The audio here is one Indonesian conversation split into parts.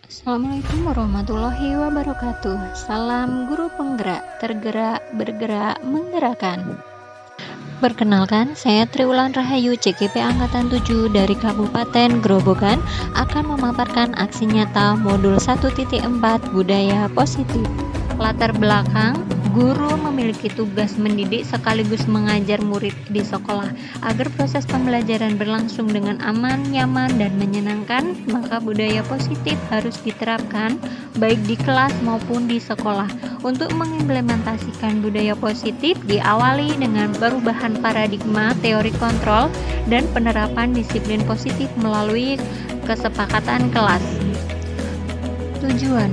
Assalamualaikum warahmatullahi wabarakatuh. Salam guru penggerak, tergerak, bergerak, menggerakkan. Perkenalkan, saya Triwulan Rahayu CGP Angkatan 7 dari Kabupaten Grobogan akan memaparkan aksi nyata modul 1.4 Budaya Positif. Latar belakang, guru memiliki tugas mendidik sekaligus mengajar murid di sekolah. Agar proses pembelajaran berlangsung dengan aman, nyaman, dan menyenangkan, maka budaya positif harus diterapkan baik di kelas maupun di sekolah. Untuk mengimplementasikan budaya positif diawali dengan perubahan paradigma teori kontrol dan penerapan disiplin positif melalui kesepakatan kelas. Tujuan: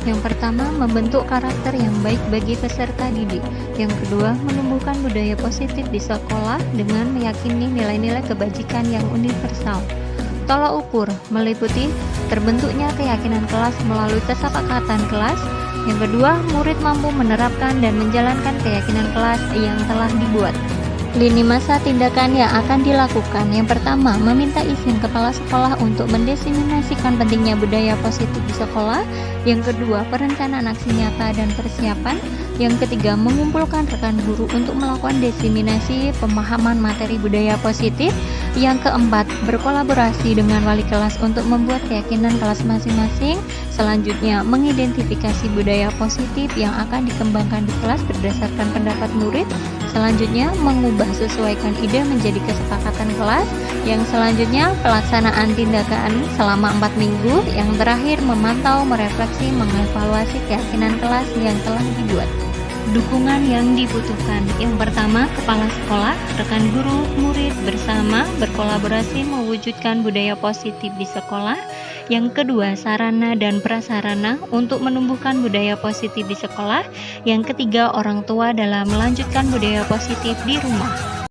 yang pertama, membentuk karakter yang baik bagi peserta didik. Yang kedua, menumbuhkan budaya positif di sekolah dengan meyakini nilai-nilai kebajikan yang universal. Tolak ukur meliputi terbentuknya keyakinan kelas melalui kesepakatan kelas. Yang kedua, murid mampu menerapkan dan menjalankan keyakinan kelas yang telah dibuat. Lini masa tindakan yang akan dilakukan: yang pertama, meminta izin kepala sekolah untuk mendiseminasikan pentingnya budaya positif di sekolah. Yang kedua, perencanaan aksi nyata dan persiapan. Yang ketiga, mengumpulkan rekan guru untuk melakukan diseminasi pemahaman materi budaya positif. Yang keempat, berkolaborasi dengan wali kelas untuk membuat keyakinan kelas masing-masing. Selanjutnya, mengidentifikasi budaya positif yang akan dikembangkan di kelas berdasarkan pendapat murid. Selanjutnya, mengubah sesuaikan ide menjadi kesepakatan kelas. Yang selanjutnya, pelaksanaan tindakan selama 4 minggu. Yang terakhir, memantau, merefleksi, mengevaluasi keyakinan kelas yang telah dibuat. Dukungan yang dibutuhkan: yang pertama, kepala sekolah, rekan guru, murid bersama berkolaborasi mewujudkan budaya positif di sekolah. Yang kedua, sarana dan prasarana untuk menumbuhkan budaya positif di sekolah. Yang ketiga, orang tua dalam melanjutkan budaya positif di rumah.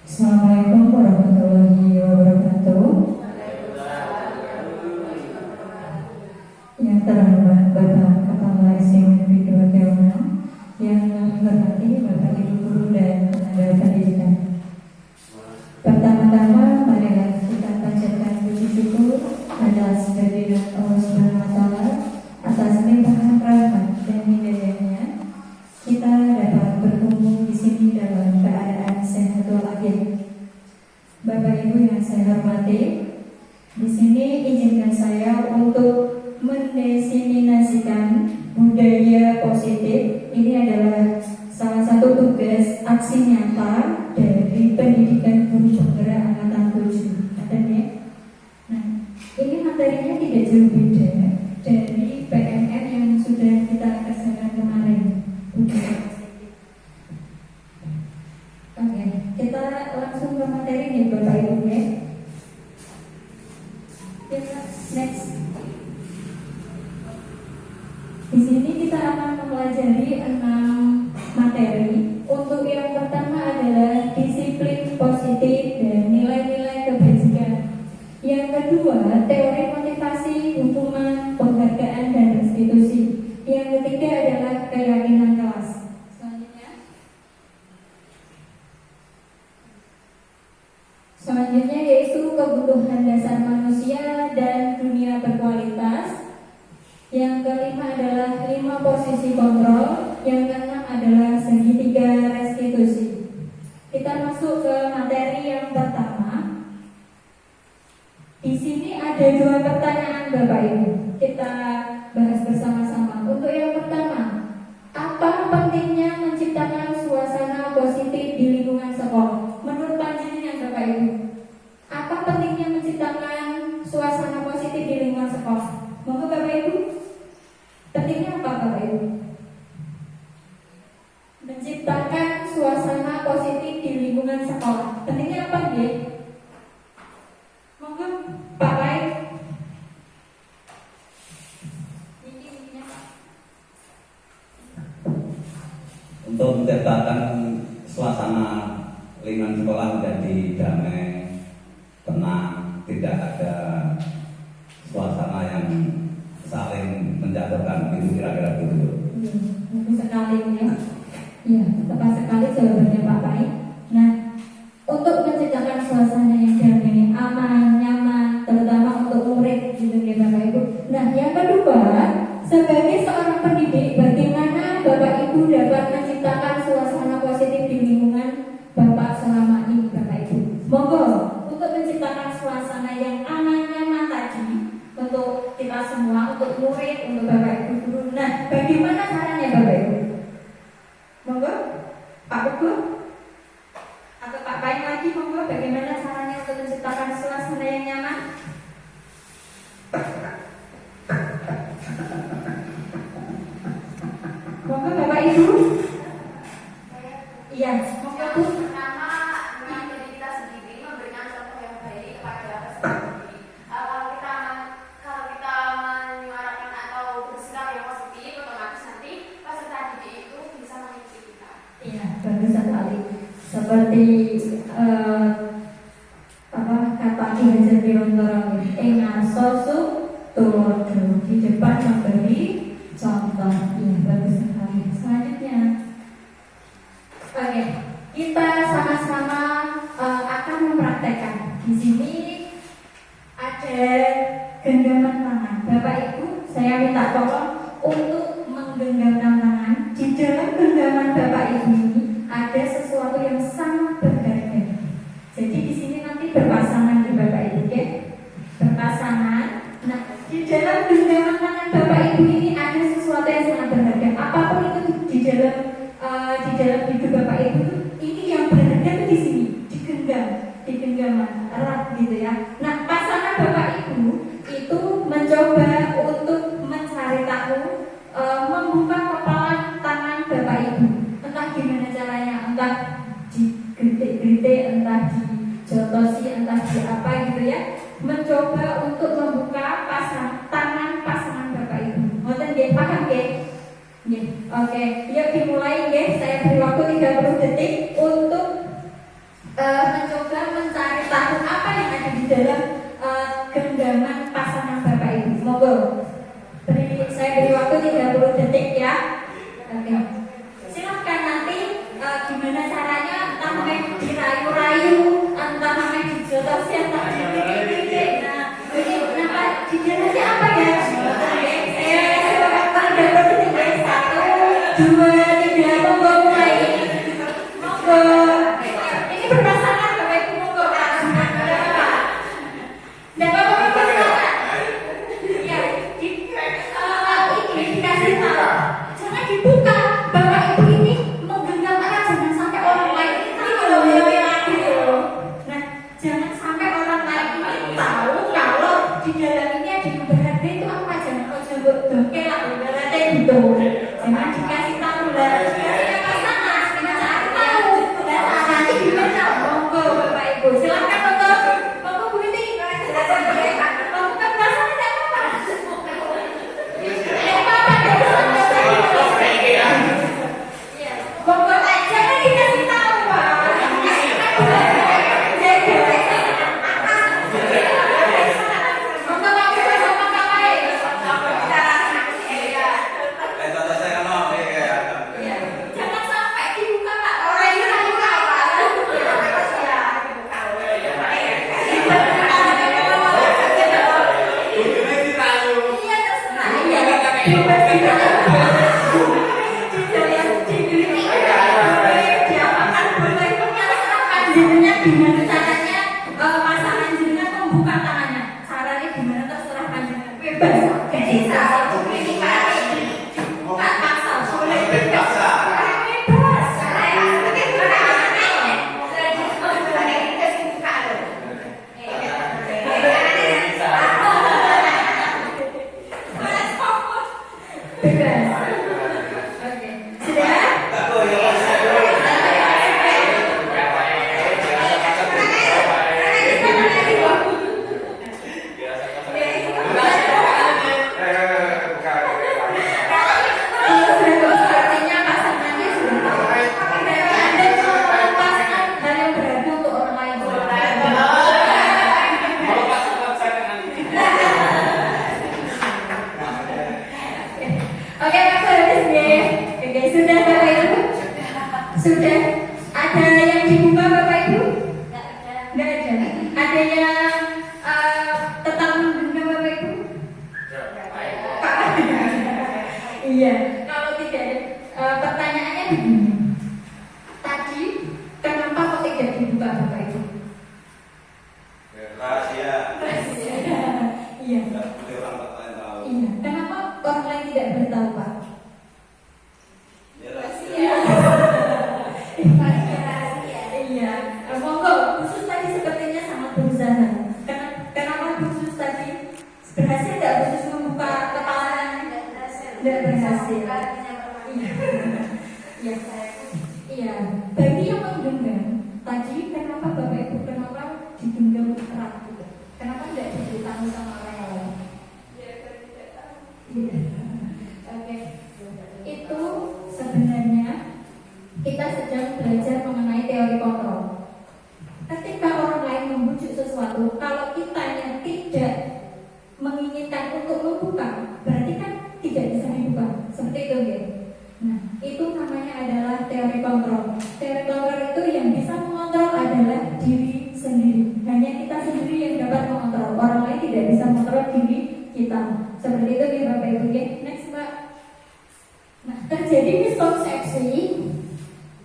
Assalamualaikum warahmatullahi wabarakatuh. Yang terhormat Bapak Kepala SMA Negeri 2 Teoman, yang kami hormati Bapak Ibu Guru dan tenaga pendidikan. Pertama-tama, marilah kita panjatkan puji syukur atas kehadiran Allah Subhanahu wa Ta'ala, atas limpahan rahmat dan hidayahnya kita dapat berkumpul di sini dalam keadaan sehat walafiat. Bapak Ibu yang saya hormati, di sini izinkan saya untuk mendiseminasikan budaya positif. Ini adalah salah satu tugas aksi nyata dari pendidikan guru penggerak angkatan 7. Ada ya? Nah, ini materinya tidak jauh beda dari PNN yang sudah kita kerjakan kemarin. Budaya positif. Oke, kita langsung ke materi nih Bapak Ibu ya. Kita next. Di sini kita akan mempelajari 6 materi. Untuk yang pertama adalah disiplin positif dan nilai-nilai kebajikan. Yang kedua, teori motivasi, hukuman, penghargaan, dan restitusi. Yang ketiga adalah keyakinan kelas. Selanjutnya yaitu kebutuhan dasar manusia dan dunia berkualitas. Yang kelima adalah 5 posisi kontrol. Yang keenam adalah segitiga restitusi. Kita masuk ke materi yang pertama. Di sini ada 2 pertanyaan Bapak Ibu. Kita bahas bersama-sama. Untuk yang pertama, apa pentingnya menciptakan suasana positif di lingkungan sekolah? Menurut panjenengan Bapak Ibu, apa pentingnya menciptakan suasana positif di lingkungan sekolah? Monggo Bapak Ibu. Pentingnya apa Bapak Ibu? Menciptakan suasana positif di lingkungan sekolah. Pentingnya apa dia? Monggo Pak Baik. Untuk menciptakan suasana lingkungan sekolah menjadi damai, tenang, tidak ada suasana yang saling menjatuhkan, itu kira-kira gitu. Bagus sekali ya. Ya, tepat sekali jawabannya Pak Baik. Nah, untuk menciptakan suasana yang damai, aman, nyaman, terutama untuk murid seorang pendidik, bagaimana Bapak Ibu dapat menciptakan suasana positif di lingkungan Bapak selama ini, Bapak Ibu? Monggo untuk menciptakan suasana yang aman nyaman tadi untuk kita semua, untuk murid, untuk Bapak Ibu guru. Nah, bagaimana caranya Bapak Ibu? Monggo, Pak Ugo atau Pak Pain lagi, monggo, bagaimana caranya untuk menciptakan suasana yang nyaman? Monggo Bapak Ibu. Iya, monggo Bu. Pertama, dengan diri kita sendiri memberikan contoh yang baik kepada peserta didik. Kalau kita menyuarakan atau bersikap yang positif, otomatis nanti peserta didik itu bisa mengikuti kita. Iya, bagus sekali. Seperti kata Ki Hajar Dewantara, ngasosu tulodo, di depan memberi contoh. Iya, bagus sekali. Selanjutnya, oke, kita sama-sama akan mempraktekkan. Di sini ada genggaman tangan. Bapak Ibu, saya minta tolong untuk menggenggam tangan. Di dalam genggaman Bapak Ibu ini ada sesuatu yang sangat berharga. Jadi di sini nanti berpasangan di Bapak Ibu, oke? Berpasangan. Nah, di dalam genggaman tangan Bapak Ibu ini ada sesuatu yang sangat berharga. Apapun itu di dalam hidup Bapak Ibu, ini yang berharga itu di sini, di genggaman erat gitu ya. Nah, pasangan Bapak Ibu itu mencoba untuk mencari tahu, membuka kepalan tangan Bapak Ibu. Entah gimana caranya, entah digeritik-geritik, entah dijotosi, entah di apa gitu ya. Mencoba untuk membuka tangan pasangan Bapak Ibu. Ngoten nggih, paham nggih? Nggih. Oke, yuk dimulai nggih. Saya beri waktu 30 detik untuk mencoba mencari tahu apa yang ada di dalam genggaman pasangan Bapak Ibu. Monggo. Saya beri waktu 30 detik ya. Oke. Silahkan nanti gimana caranya, entah main dirayu-rayu, entah main dijotosi, entah dikritik-kritik. Nah, ini kenapa dijotosi apa ya? Oke, saya kasih waktu 30 detik ya. 1, 2, 3, monggo mulai. Monggo. Ini berpasangan Bapak Ibu, monggo. Dan Bapak Ibu silakan. Ya, ini dikasih tahu. Jangan dibuka. Bapak Ibu ini menggenggam erat, jangan sampai orang lain ini loh gitu. Nah, jangan sampai orang lain ini tahu kalau di dalam ini ada yang berharga itu apa. Jangan kau coba dongkel lah, berarti gitu. Jangan dikasih tahu lah. Kasih pasangan, dengan cari tahu. Dan nanti gimana? Monggo Bapak Ibu, silakan monggo. Monggo Bu Iti. Monggo kan pasangan tidak apa-apa. Tidak apa-apa, tidak usah. Monggo jangan dikasih tahu Pak. Monggo langsung sama Kakak. Jangan sampai dibuka Pak. Orang ini dibuka Pak. Iya terserah. Bebas jenengan gimana caranya, pasangan jenengan membuka tangannya. Caranya gimana terserah panjenengan. Bebas. Bisa. Buka paksa. Boleh bebas. Bebas. Bebas. Oke. Sudah? Artinya pasangannya sudah tahu. Anda mau melepaskan hal yang berharga untuk orang lain. Oke, waktu habis ya. Oke, sudah Bapak Ibu? Sudah. Ada yang dibuka Bapak Ibu? Nggak ada. Ada yang tetap menggenggam Bapak Ibu? Iya. Berhasil nggak khusus membuka kepala? Nggak berhasil. Iya. Iya. Bagi yang menggenggam, tadi kenapa Bapak Ibu kenapa digenggam erat gitu? Kenapa nggak diberitahu sama orang lain? Iya. Oke. Itu sebenarnya kita sedang belajar mengenai teori kontrol. Ketika orang lain membujuk sesuatu, kalau kitanya tidak menginginkan untuk membuka, berarti kan tidak bisa dibuka. Seperti itu ya. Nah, itu namanya adalah teori kontrol. Teori kontrol itu yang bisa mengontrol adalah diri sendiri. Hanya kita sendiri yang dapat mengontrol. Orang lain tidak bisa mengontrol diri kita. Seperti itu ya Bapak Ibu ya. Next Mbak. Nah, terjadi miskonsepsi.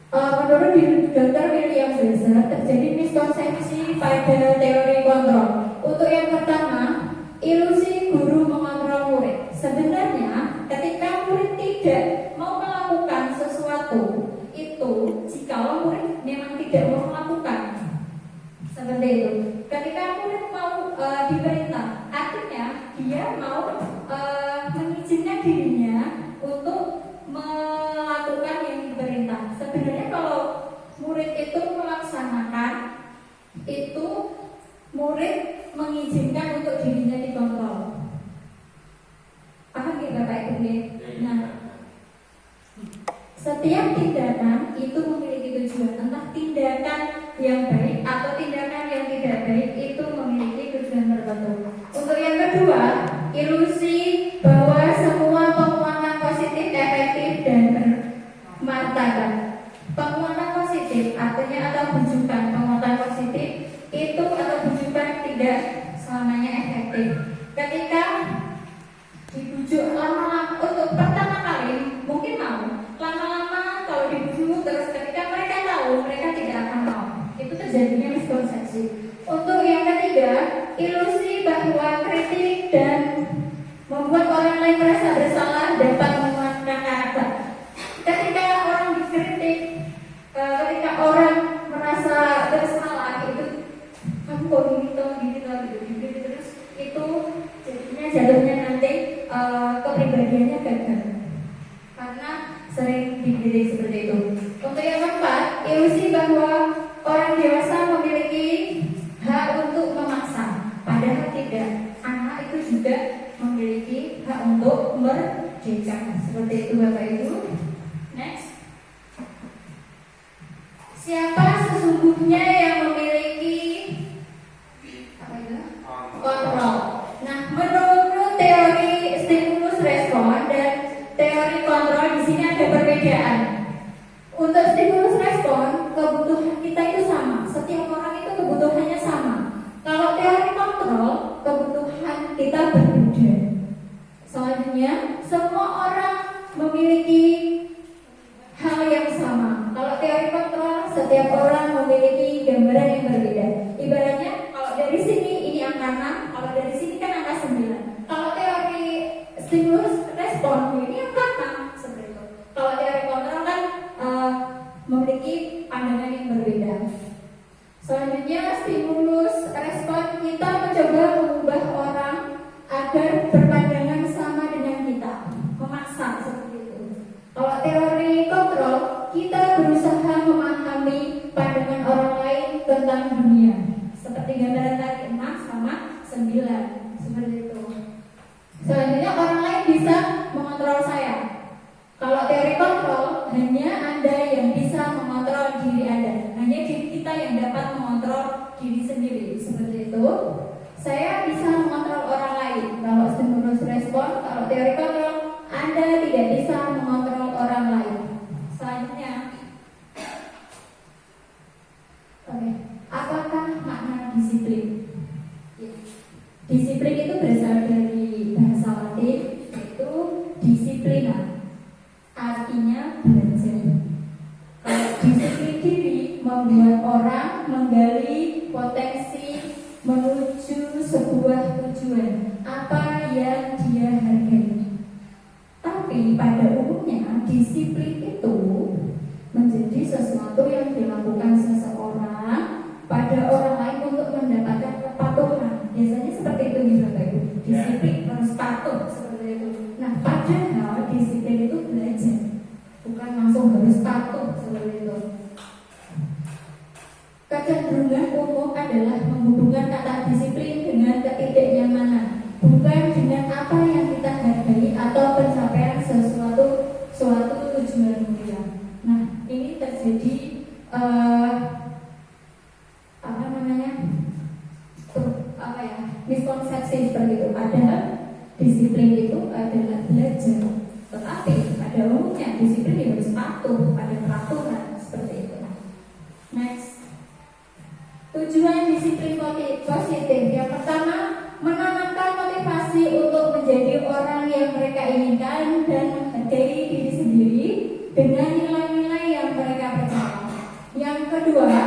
Menurut Dr. William Glasser, terjadi miskonsepsi pada teori kontrol. Untuk yang pertama, ilusi guru mengontrol murid. Sebenarnya, ketika murid tidak mau melakukan sesuatu, itu jikalau murid memang tidak mau melakukan. Seperti itu. Ketika murid mau diperintah, artinya dia mau mengizinkan dirinya untuk melakukan yang diperintah. Sebenarnya kalau murid itu melaksanakan, itu murid mengizinkan untuk dirinya dikontrol. Paham ya Bapak Ibu ya? Nah, setiap tindakan itu memiliki tujuan. Entah tindakan yang baik atau tindakan yang tidak baik itu memiliki tujuan tertentu. Untuk yang kedua, ilusi bahwa semua penguatan positif efektif dan bermartabat. Penguatan positif artinya atau bujukan penguatan positif itu atau bujukan tidak selamanya efektif. Ketika dibujuk lama-lama untuk pertama kali mungkin mau, lama-lama kalau dibujuk terus ketika mereka tahu mereka tidak akan mau. Itu terjadinya miskonsepsi. Untuk yang ketiga, ilusi bahwa kritik dan membuat orang lain merasa bersalah dapat menguatkan karakter. Ketika orang dikritik, ketika orang merasa bersalah, itu kamu kok gini gitu terus, itu jatuhnya nanti kepribadiannya gagal karena sering dikritik seperti itu. Untuk yang keempat, ilusi bahwa orang dewasa memiliki hak untuk memaksa, padahal tidak. Anak itu juga memiliki hak untuk merdeka. Seperti itu Bapak Ibu. Next. Siapa sesungguhnya yang memiliki apa itu? Kontrol. Nah, menurut teori stimulus respon dan teori kontrol di sini ada perbedaan. Untuk stimulus respon, kebutuhan kita itu sama. Setiap orang itu kebutuhannya sama. Kalau teori kontrol, kebutuhan kita berbeda. Selanjutnya, semua orang memiliki hal yang sama. Kalau teori kontrol, setiap orang memiliki gambaran yang berbeda. Ibaratnya, kalau dari sini ini angka 6, kalau dari sini kan angka 9. Kalau teori stimulus respon, ini angka 6 seperti itu. Kalau teori kontrol kan memiliki pandangan yang berbeda. Selanjutnya, stimulus respon, kita mencoba mengubah orang agar berpandangan sama dengan kita, memaksa seperti itu. Kalau teori kontrol, kita berusaha memahami pandangan orang lain tentang dunia, seperti gambaran tadi 6 sama 9 seperti itu. Selanjutnya, orang lain bisa mengontrol saya. Kalau teori kontrol, hanya Anda yang bisa mengontrol diri Anda. Hanya diri kita yang dapat mengontrol diri sendiri. Seperti itu. Saya bisa mengontrol orang lain. Kalau stimulus respon, kalau teori kontrol, Anda tidak bisa mengontrol orang lain. Selanjutnya, oke. Apakah makna disiplin? Disiplin itu berasal dari bahasa Latin, yaitu disiplina. Artinya belajar. Kalau disiplin diri membuat orang menggali potensi menuju sebuah tujuan apa yang dia hargai. Tapi pada umumnya disiplin itu menjadi sesuatu yang dilakukan seseorang pada orang lain untuk mendapatkan kepatuhan. Biasanya seperti itu nih Bapak Ibu. Disiplin harus patuh seperti itu. Nah, padahal disiplin itu belajar, bukan langsung harus patuh seperti itu. Kecenderungan umum adalah menghubungkan kata disiplin dengan ketidaknyamanan, bukan dengan apa yang kita hargai atau pencapaian suatu tujuan mulia. Nah, ini terjadi miskonsepsi seperti itu. Padahal disiplin itu adalah belajar, tetapi pada umumnya disiplin harus patuh pada peraturan seperti itu. Next, tujuan disiplin positif yang pertama, menanamkan motivasi untuk menjadi orang yang mereka inginkan dan menghargai diri sendiri dengan nilai-nilai yang mereka percaya. Yang kedua,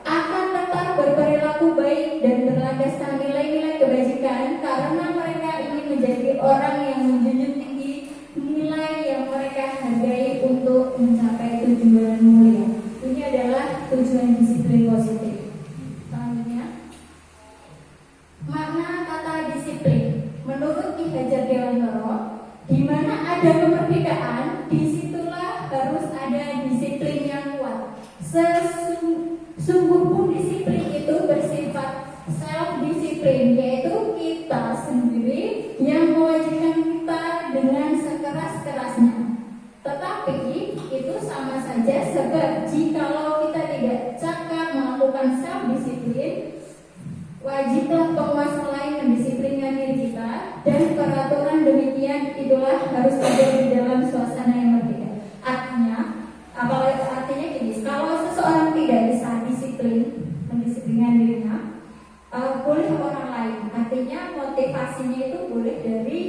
akan tetap berperilaku baik dan berlandaskan nilai-nilai kebajikan karena mereka ingin menjadi orang yang menjunjung tinggi nilai yang mereka hargai untuk mencapai tujuan mulia. Ini adalah tujuan disiplin positif. Selanjutnya, makna kata disiplin. Menurut Ki Hajar Dewantara, di mana ada kemerdekaan, disitulah harus ada disiplin yang kuat. Sungguh pun disiplin itu bersifat self-disiplin, yaitu kita sendiri yang mewajibkan kita dengan sekeras-kerasnya. Tetapi itu sama saja, sebab jikalau kita tidak cakap melakukan self-disiplin, wajiblah penguasa lain mendisiplinkan diri kita, dan peraturan demikian itulah harus ada di dalam suasana yang berbeda. Artinya gini, kalau seseorang tidak bisa mendisiplinkan dirinya, boleh orang lain. Artinya motivasinya itu boleh dari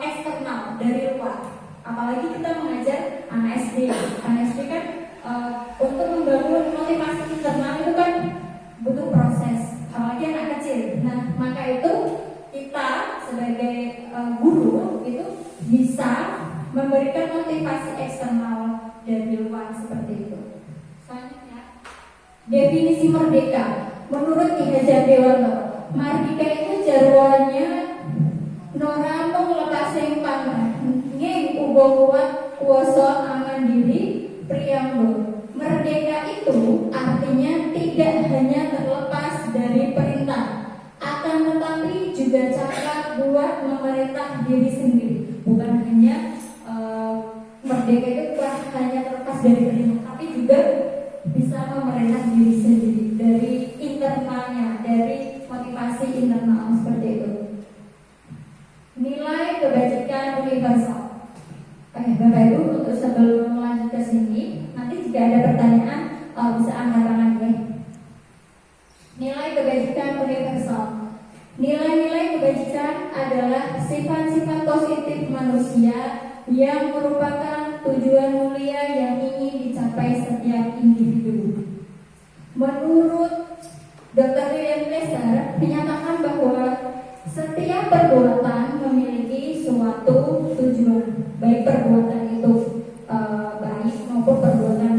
eksternal, dari luar. Apalagi kita mengajar anak SD. Anak SD kan untuk membangun motivasi internal itu kan butuh proses, apalagi anak kecil. Nah, maka itu kita sebagai guru itu bisa memberikan motivasi eksternal dari luar seperti itu. Selanjutnya, definisi merdeka. Menurut Ki Hajar Dewantara, merdeka itu jarwanya noramung lepasing pamrih nging uga kuat kuasa aman diri priyambul. Merdeka itu artinya tidak hanya terlepas dari perintah, akan tetapi juga cara buat memerintah diri sendiri. Bukan hanya merdeka itu bukan hanya terlepas dari perintah, tapi juga bisa memerintah diri sendiri dari internalnya, dari motivasi internal seperti itu. Nilai kebajikan universal. Oke, Bapak Ibu, untuk sebelum lanjut ke sini, nanti jika ada pertanyaan bisa angkat tangan ya. Nilai kebajikan universal. Nilai-nilai kebajikan adalah sifat-sifat positif manusia yang merupakan tujuan mulia yang ingin dicapai setiap individu. Menurut Dr. William Glasser menyatakan bahwa setiap perbuatan memiliki suatu tujuan, baik perbuatan itu baik maupun perbuatan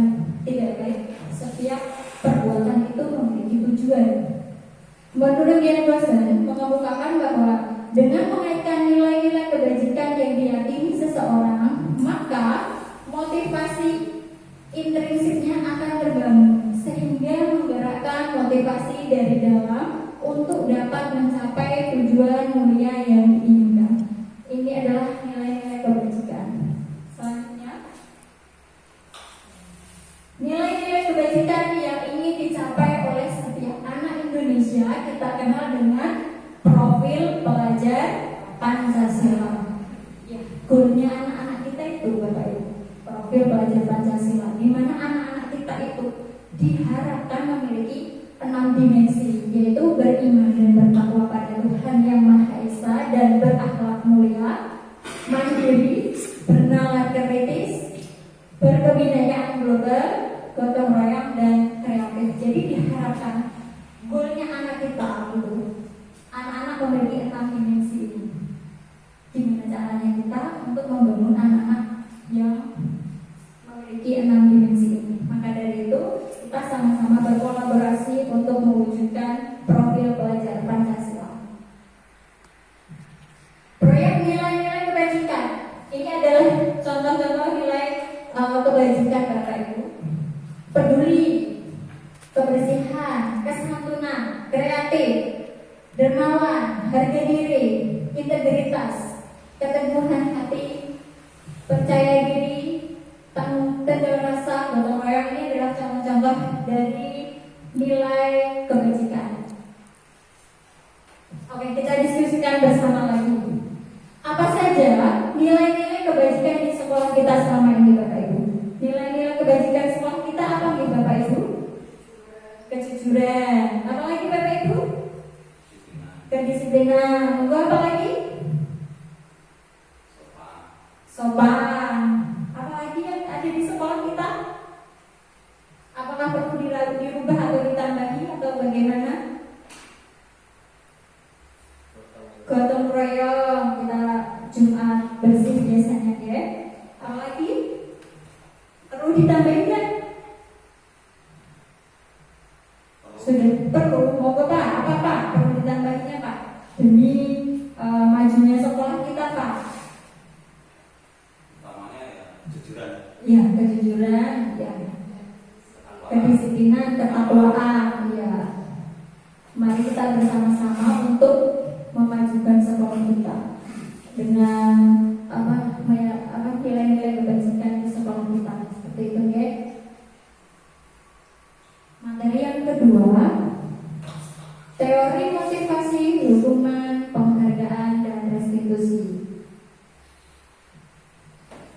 tidak baik. Setiap perbuatan itu memiliki tujuan. Menurut Ian Wilson mengemukakan bahwa dengan mengaitkan nilai-nilai kebajikan yang diyakini seseorang, maka motivasi intrinsiknya akan terbangun sehingga menggerakkan motivasi dari dalam untuk dapat mencapai tujuan mulia yang diinginkan. Ini adalah nilai-nilai kebajikan. Selanjutnya, nilai-nilai kebajikan yang ingin dicapai oleh setiap anak Indonesia kita kenal dengan profil pelajar Pancasila. Ya, goalnya anak-anak kita itu Bapak Ibu, profil pelajar Pancasila, di mana anak-anak kita itu diharapkan memiliki 6 dimensi, yaitu beriman dan bertakwa pada Tuhan Yang Maha Esa dan berakhlak mulia, mandiri, bernalar kritis, berkebudayaan global, gotong royong dan kreatif. Jadi diharapkan goalnya anak kita itu, anak-anak memiliki 6 dimensi ini. Gimana caranya kita untuk membangun anak-anak yang memiliki 6 dimensi ini? Maka dari itu kita sama-sama berkolaborasi untuk mewujudkan profil pelajar Pancasila. contoh-contoh nilai kebajikan Bapak Ibu: peduli, kebersihan, kesantunan, kreatif, dermawan, harga diri, integritas, keteguhan hati, percaya diri, tanggung rasa, gotong royong. Ini adalah contoh-contoh dari nilai kebajikan. Oke, kita diskusikan bersama lagi. Apa saja nilai-nilai kebajikan di sekolah kita selama ini, Bapak Ibu? Nilai-nilai kebajikan sekolah kita apa nih, Bapak Ibu? Kejujuran. Apa lagi, Bapak Ibu? Kedisiplinan. Tunggu, apa lagi? Sopan. Apa lagi yang ada di sekolah kita? Apakah perlu dirubah atau ditambahi atau bagaimana? Gotong royong, kita Jumat bersih biasanya ya. Apa lagi? Perlu ditambahin kan? Sudah perlu. Mau ke Pak? Apa Pak? Perlu ditambahinnya Pak? Demi majunya sekolah kita Pak. Utamanya ya kejujuran. Ya, kejujuran, ya. Kedisiplinan, ketakwaan, ya. Mari kita bersama-sama untuk memajukan sekolah kita dengan nilai-nilai kebajikan di sekolah kita. Seperti itu ya. Materi yang kedua, teori motivasi, hukuman, penghargaan, dan restitusi.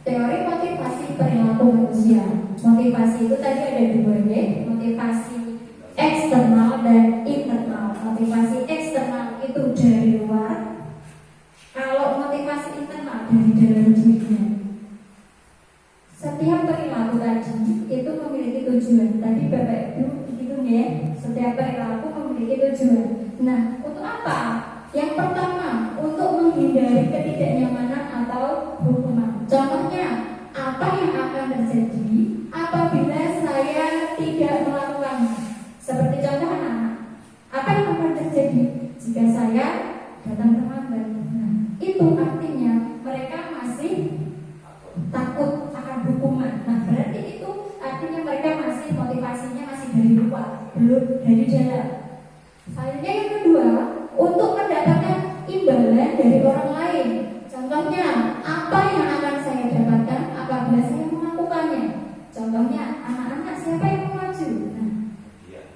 Teori motivasi perilaku manusia. Motivasi itu tadi ada dua ya, motivasi eksternal dan internal. Motivasi eksternal itu dari luar, kalau motivasi internal dari dalam dirinya. Setiap perilaku tadi itu memiliki tujuan. Tadi Bapak Ibu begitu ya, setiap perilaku memiliki tujuan. Nah, untuk apa? Yang pertama, untuk menghindari ketidaknyamanan atau hukuman. Contohnya, apa yang akan terjadi apabila saya tidak melakukannya? Seperti contoh anak-anak, apa yang akan terjadi jika saya datang terlambat? Nah, itu artinya mereka masih takut akan hukuman. Nah, berarti itu artinya mereka masih motivasinya masih dari luar, belum dari dalam. Selanjutnya yang kedua, untuk mendapatkan imbalan dari orang lain. Contohnya, apa yang akan saya dapatkan apabila saya melakukannya? Contohnya, anak-anak siapa yang mau maju? Nah,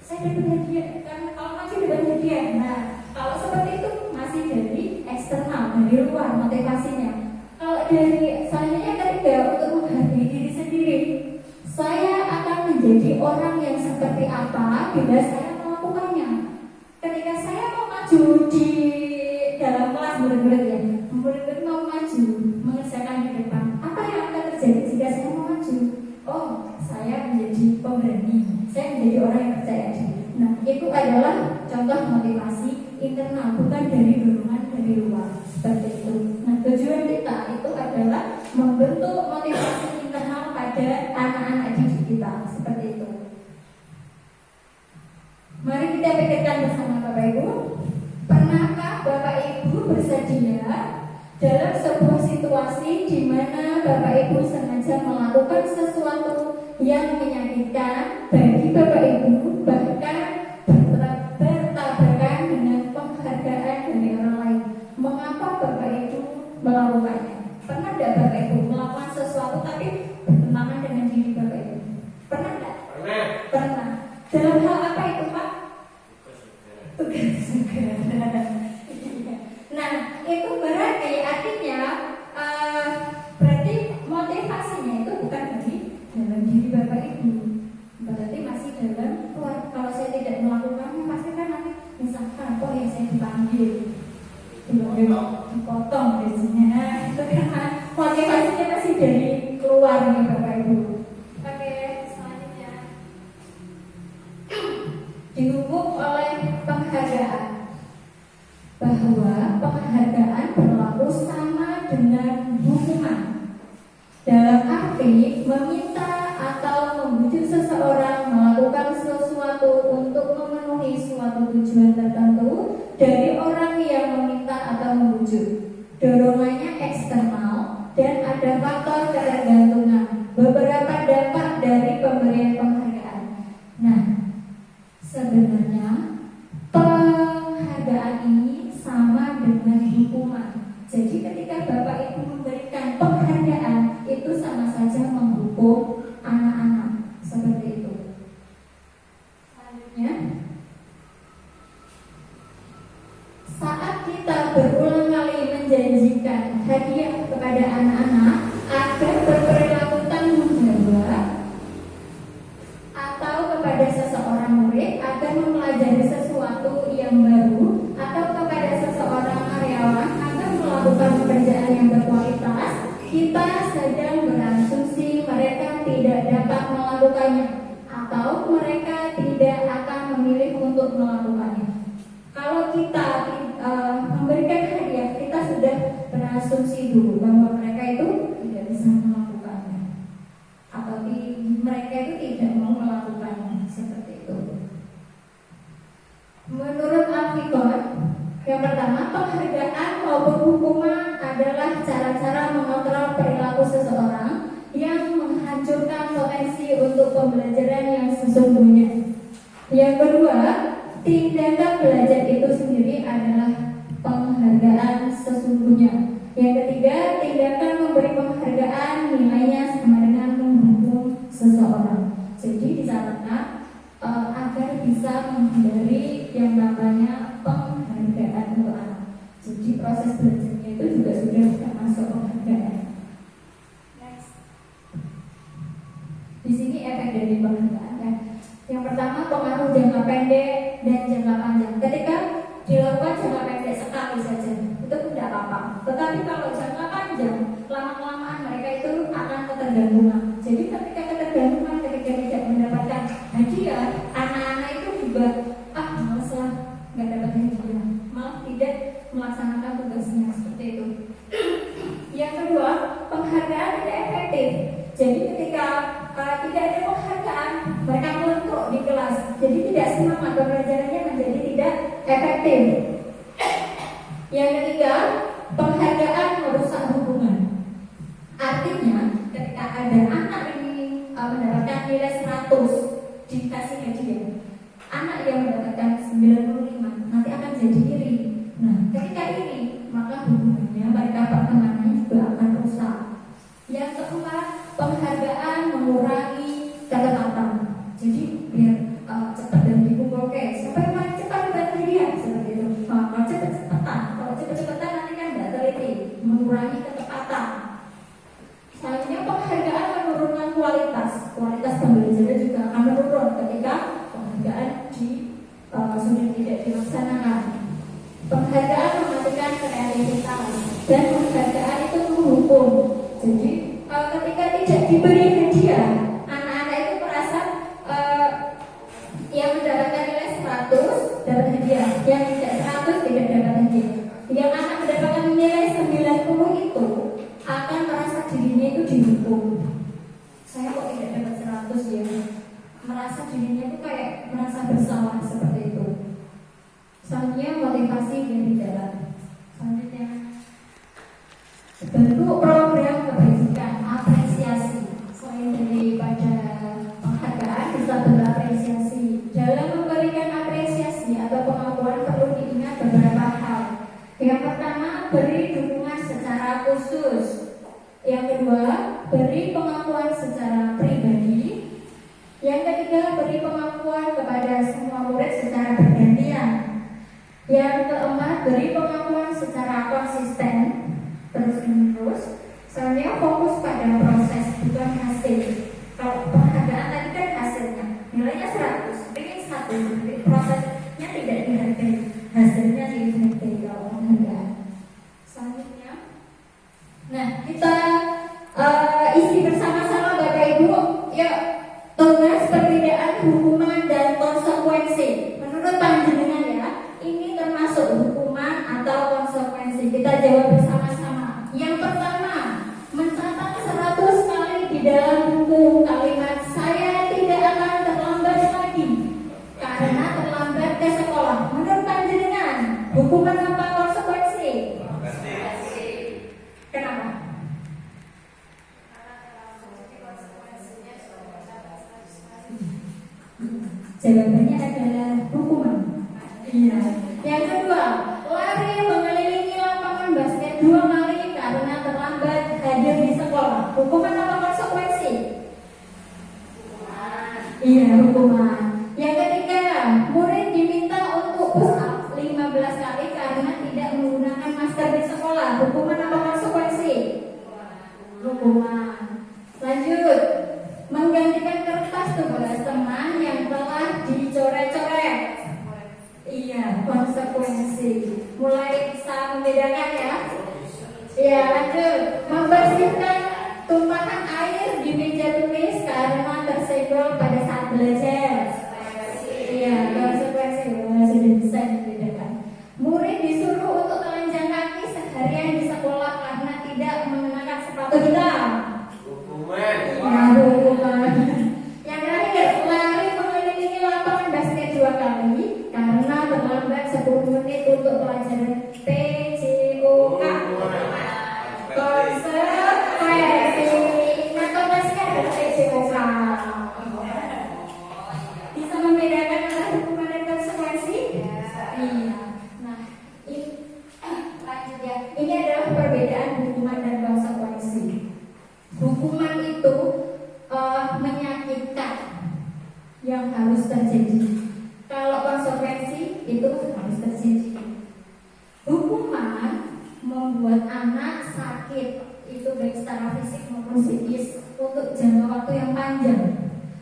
saya dapat hadiah. Karena kalau maju dapat hadiah. Nah, kalau seperti itu masih dari eksternal, dari luar motivasinya. Kalau dari selanjutnya ketiga, untuk menghargai diri sendiri. Saya akan menjadi orang yang seperti apa bila saya melakukannya. Ketika saya mau maju di dalam kelas murid-murid ya, murid-murid mau maju mengerjakan di depan, apa yang akan terjadi jika saya mau maju? Oh, saya menjadi pemberani, saya menjadi orang yang percaya diri. Nah, itu adalah contoh motivasi internal, bukan dari dorongan dari luar. Seperti itu. Nah, tujuan kita itu adalah membentuk motivasi internal pada anak-anak didik kita. Seperti itu. Mari kita pikirkan bersama Bapak Ibu. Pernahkah Bapak Ibu bersedia dalam sebuah situasi di mana Bapak Ibu sengaja melakukan sesuatu yang menyakitkan bagi Bapak Ibu, bahkan bertabrakan dengan penghargaan dari orang lain? Mengapa Bapak Ibu melakukannya? Pernah tidak Bapak Ibu melakukan sesuatu tapi bertentangan dengan diri Bapak Ibu? Pernah tidak? Pernah. Dalam hal apa itu Pak? Tugas negara. Nah, itu berarti artinya berarti motivasinya itu bukan dari dalam diri Bapak Ibu, berarti masih dalam luar. Kalau saya tidak melakukannya, pasti kan nanti misalkan, oh ya saya dipanggil, dipotong gajinya, itu kan motivasinya masih dari keluar nih Bapak Ibu. Oke, selanjutnya dihukum oleh penghargaan, bahwa penghargaan berlaku sama dengan hukuman, dalam arti meminta atau membujuk seseorang melakukan sesuatu untuk memenuhi suatu tujuan tertentu dari orang yang meminta atau membujuk. Dorongannya eksternal dan ada faktor ketergantungan, beberapa dampak dari pemberian penghargaan. Nah, sebenarnya penghargaan ini sama dengan hukuman. Jadi ketika Bapak Ibu memberikan penghargaan, itu sama saja menghukum anak-anak. Seperti itu. Selanjutnya, saat kita berulang kali menjanjikan hadiah kepada anak-anak agar berperilaku tanggung jawab, atau kepada seseorang murid agar mempelajari sesuatu yang baru, atau kepada seseorang karyawan agar melakukan pekerjaan yang berkualitas, kita sedang berasumsi mereka tidak dapat melakukannya atau mereka tidak akan memilih untuk melakukannya. Kalau kita memberikan hadiah, kita sudah berasumsi dulu bahwa mereka itu tidak bisa melakukannya atau mereka itu tidak mau melakukannya, seperti itu. Menurut Alkitab, yang pertama, penghargaan maupun hukuman adalah cara-cara mengontrol perilaku seseorang yang menghancurkan potensi untuk pembelajaran yang sesungguhnya. Yang kedua, tindakan belajar itu sendiri adalah penghargaan sesungguhnya. Yang ketiga, tindakan memberi penghargaan nilainya sama dengan menghukum seseorang. Jadi dicatatkan agar bisa menghindari yang namanya penghargaan untuk anak. Jadi proses belajarnya itu juga sudah termasuk penghargaan. Next. Di sini efek dari penghargaan ya. Yang pertama, pengaruh jangka pendek dan jangka panjang. Ketika dilakukan jangka pendek sekali saja, itu tidak apa-apa. Tetapi kalau jangka panjang, lama-kelamaan mereka itu akan ketergantungan. Jadi ketika ketergantungan, ketika tidak mendapatkan hadiah, anak-anak itu juga males lah, nggak dapat hadiah, malah tidak melaksanakan tugasnya, seperti itu. Yang kedua, penghargaan tidak efektif. Jadi ketika tidak ada penghargaan, mereka melentur di kelas. Jadi tidak semangat, pembelajarannya menjadi tidak efektif. Yang ketiga, penghargaan merusak hubungan. Artinya, ketika ada anak ini mendapatkan nilai 100 dikasih hadiah, anak yang mendapatkan 95 nanti akan jadi iri. Nah, ketika iri, maka hubungannya mereka pertemanannya juga akan rusak. Yang keempat, penghargaan mengurangi ketepatan. Jadi biar cepat dan dipukul, oke, siapa yang paling cepat dapat hadiah, seperti itu. Kalau cepat-cepatan, kalau cepat-cepatan nanti kan tidak teliti, mengurangi ketepatan. Selanjutnya, penghargaan menurunkan kualitas pembelajaran juga akan menurun ketika penghargaan sudah tidak dilaksanakan. Penghargaan mematikan kreativitas dan penghargaan itu menghukum. Jadi ketika tidak diberi hadiah, anak-anak itu merasa yang mendapatkan nilai 100 dapat hadiah, yang tidak 100 tidak dapat hadiah. Yang anak mendapatkan nilai 90 itu akan merasa dirinya itu dihukum. Saya kok tidak dapat 100 ya, merasa dirinya itu kayak merasa bersalah, seperti itu. Selanjutnya, motivasi dari dalam. Selanjutnya, bentuk program kebajikan, apresiasi. Selain daripada penghargaan, bisa berapresiasi. Dalam memberikan apresiasi atau pengakuan perlu diingat beberapa hal. Yang pertama, beri dukungan secara khusus. Yang kedua, beri pengakuan secara pribadi. Yang ketiga, beri pengakuan kepada semua murid secara bergantian. Yang keempat, beri pengakuan secara konsisten terus-menerus. Selanjutnya, fokus pada proses bukan hasil. Kalau penghargaan tadi kan hasilnya nilainya 100, ingin 1, prosesnya tidak dihargai, hasilnya dihargai kalau penghargaan. Selanjutnya, nah kita isi bersama-sama Bapak Ibu. Yuk, tugas perbedaan hukuman dan konsekuensi. Menurut panjenengan ya, ini termasuk hukuman atau konsekuensi? Kita jawab bersama-sama. Yang pertama, mencatat 100 kali di dalam buku kalimat "saya tidak akan terlambat lagi" karena terlambat ke sekolah. Menurut panjenengan, hukuman apa konsekuensi? Kenapa? Jawabannya adalah hukuman. Iya. Yang kedua, lari mengelilingi lapangan basket 2 kali karena terlambat hadir di sekolah. Hukuman apa konsekuensi? Iya, hukuman. Yang ketiga, murid diminta untuk push up 15 kali karena tidak menggunakan masker di sekolah. Hukuman apa konsekuensi? Hukuman. Lanjut, menggantikan kertas tugas teman yang telah dicoret-coret. Iya, konsekuensi. Mulai bisa membedakan ya. Iya, lanjut, membersihkan tumpahan air di meja tulis karena tersenggol pada saat belajar. Iya, konsekuensi. Sudah bisa dibedakan. Murid disuruh untuk telanjang kaki seharian di sekolah karena tidak mengenakan sepatu hitam. Hukuman. Ya, hukuman. Yang terakhir, lari mengelilingi lapangan basket 2 kali karena terlambat 10 menit untuk pelajaran PJOK. Konsekuensi. Ingat konsekuensi ada PJOK. Bisa membedakan antara hukuman dan konsekuensi? Iya. Nah, lanjut ya. Ini adalah perbedaan hukuman dan konsekuensi. Hukuman itu menyakitkan yang harus terjadi. Kalau konsekuensi itu harus terjadi. Hukuman membuat anak sakit, itu baik secara fisik maupun psikis untuk jangka waktu yang panjang.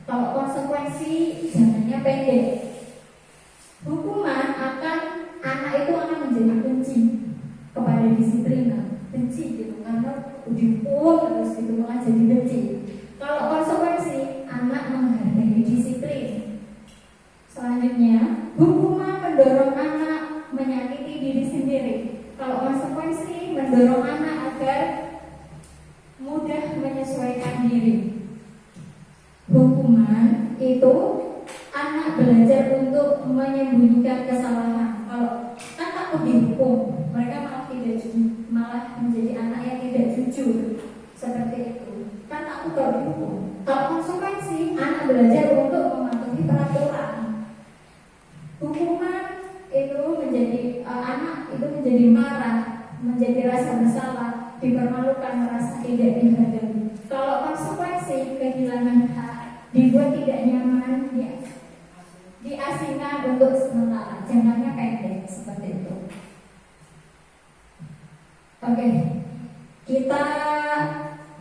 Kalau konsekuensi jangkanya pendek. Hukuman anak itu akan menjadi benci kepada disiplin, benci gitu karena dihukum terus gitu malah jadi benci. Kalau konsekuensi anak menghargai disiplin. Selanjutnya, hukuman mendorong anak menyakiti diri sendiri. Kalau konsekuensi mendorong anak agar mudah menyesuaikan diri. Hukuman itu anak belajar untuk menyembunyikan kesalahan. Kalau kan takut dihukum, mereka malah menjadi anak yang tidak jujur. Seperti itu. Kan takut kalau dihukum. Kalau konsekuensi, anak belajar untuk mematuhi peraturan. Hukuman itu menjadi anak itu menjadi marah, menjadi rasa bersalah, dipermalukan, merasa tidak dihargai. Kalau konsekuensi kehilangan hak, dibuat tidak nyaman, diasingkan untuk sementara, jangkanya pendek seperti itu. Oke, kita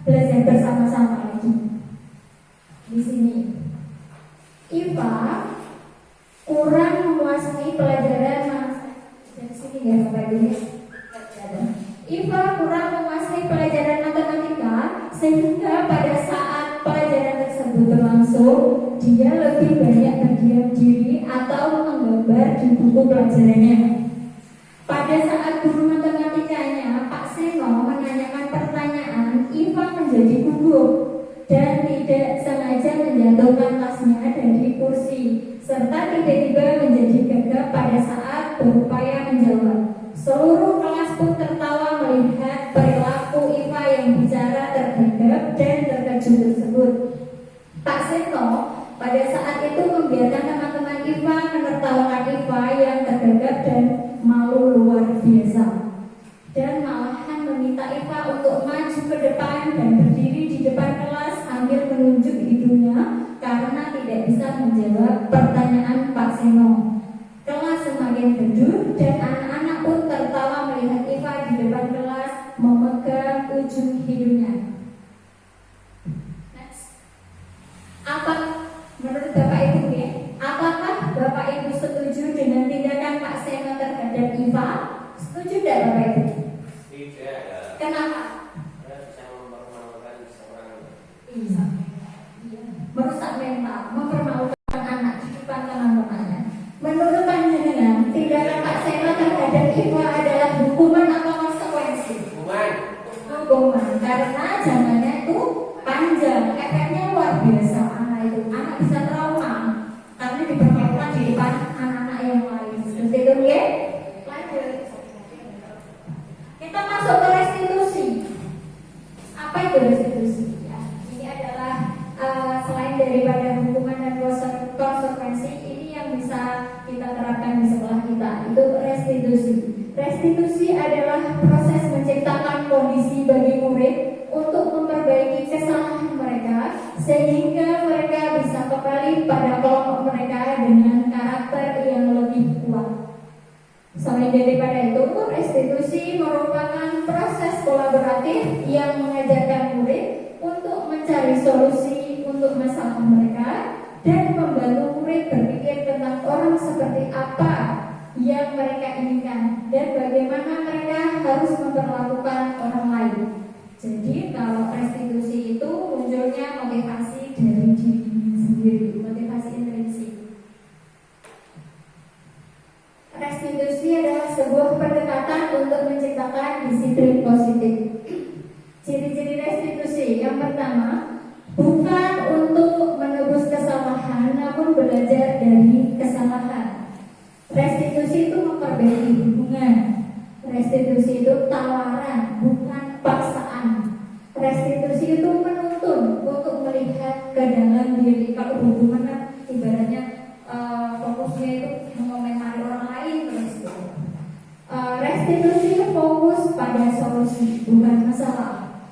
belajar bersama-sama lagi. Di sini, IPA kurang menguasai pelajaran dari sini ya Bapak Ibu. IPA kurang menguasai pelajaran matematika sehingga pada saat pelajaran tersebut berlangsung dia lebih banyak berdiam diri atau menggambar di buku pelajarannya. Pada saat guru matematikanya Pak Seno menanyakan pertanyaan, IPA menjadi gugup dan tidak sengaja menjatuhkan tasnya dari kursi serta tiba-tiba menjadi gagap pada saat berupaya menjawab. Seluruh kelas pun tertawa melihat perilaku IPA yang bicara tergagap dan terkejut tersebut. Pak Seno pada saat itu membiarkan teman-teman IPA menertawakan IPA yang tergagap dan malu luar biasa, dan malahan meminta IPA untuk maju ke depan dan berdiri di depan kelas sambil menunjuk hidungnya karena tidak bisa menjawab pertanyaan Pak Seno. Kelas semakin redup dan anak-anak pun tertawa melihat IPA di depan kelas memegang ujung hidungnya. Next. Apa menurut Bapak Ibu ya? Apakah Bapak Ibu setuju dengan tindakan Pak Seno terhadap IPA? Setuju tidak Bapak Ibu? Tidak. Kenapa? Karena bisa mempermalukan seorang. Iya. Merusak mental, mempermalukan anak di depan teman-temannya. Menurut panjenengan, tindakan Pak Seno terhadap IPA adalah hukuman atau konsekuensi? Hukuman. Hukuman, karena zamannya itu panjang, efeknya luar biasa. Anak bisa trauma karena dipermalukan di depan anak-anak yang lain. Seperti itu ya. Lanjut. Kita masuk ke restitusi. Apa itu restitusi? Ya, ini adalah selain daripada hukuman dan konsekuensi, ini kesalahan mereka sehingga mereka bisa kembali pada kelompok mereka dengan karakter yang lebih kuat. Selain daripada itu, restitusi merupakan proses kolaboratif yang mengajarkan murid untuk mencari solusi untuk masalah mereka dan membantu murid berpikir tentang orang seperti apa yang mereka inginkan dan bagaimana mereka harus memperlakukan orang lain. Jadi kalau restitusi itu munculnya motivasi dari diri sendiri, motivasi intrinsik. Restitusi adalah sebuah pendekatan untuk menciptakan disiplin positif. Ciri-ciri restitusi yang pertama, bukan untuk menebus kesalahan, namun belajar dari kesalahan. Restitusi itu memperbaiki hubungan. Restitusi itu tawaran, bukan paksaan. Restitusi itu menuntun untuk melihat ke dalam diri. Kalau hubungan ibaratnya fokusnya itu mengomentari orang lain terus. Restitusi fokus pada solusi, bukan masalah.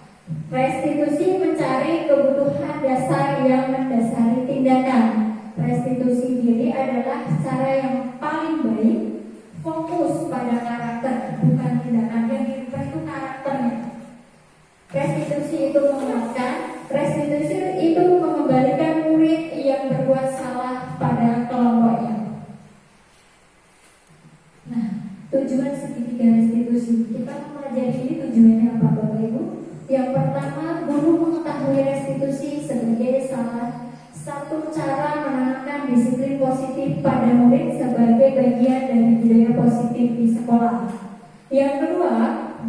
Restitusi mencari kebutuhan dasar yang mendasari tindakan. Restitusi diri adalah cara yang paling baik, fokus pada karakter, bukan tindakan. Yang dirubah itu karakternya. Restitusi itu menguatkan, restitusi itu mengembalikan murid yang berbuat salah pada kelompoknya. Nah, tujuan segitiga restitusi, kita mempelajari ini tujuannya apa, Bapak Ibu? Yang pertama, guru mengetahui restitusi sebagai salah satu cara menanamkan disiplin positif pada murid sebagai bagian dari budaya positif di sekolah. Yang kedua,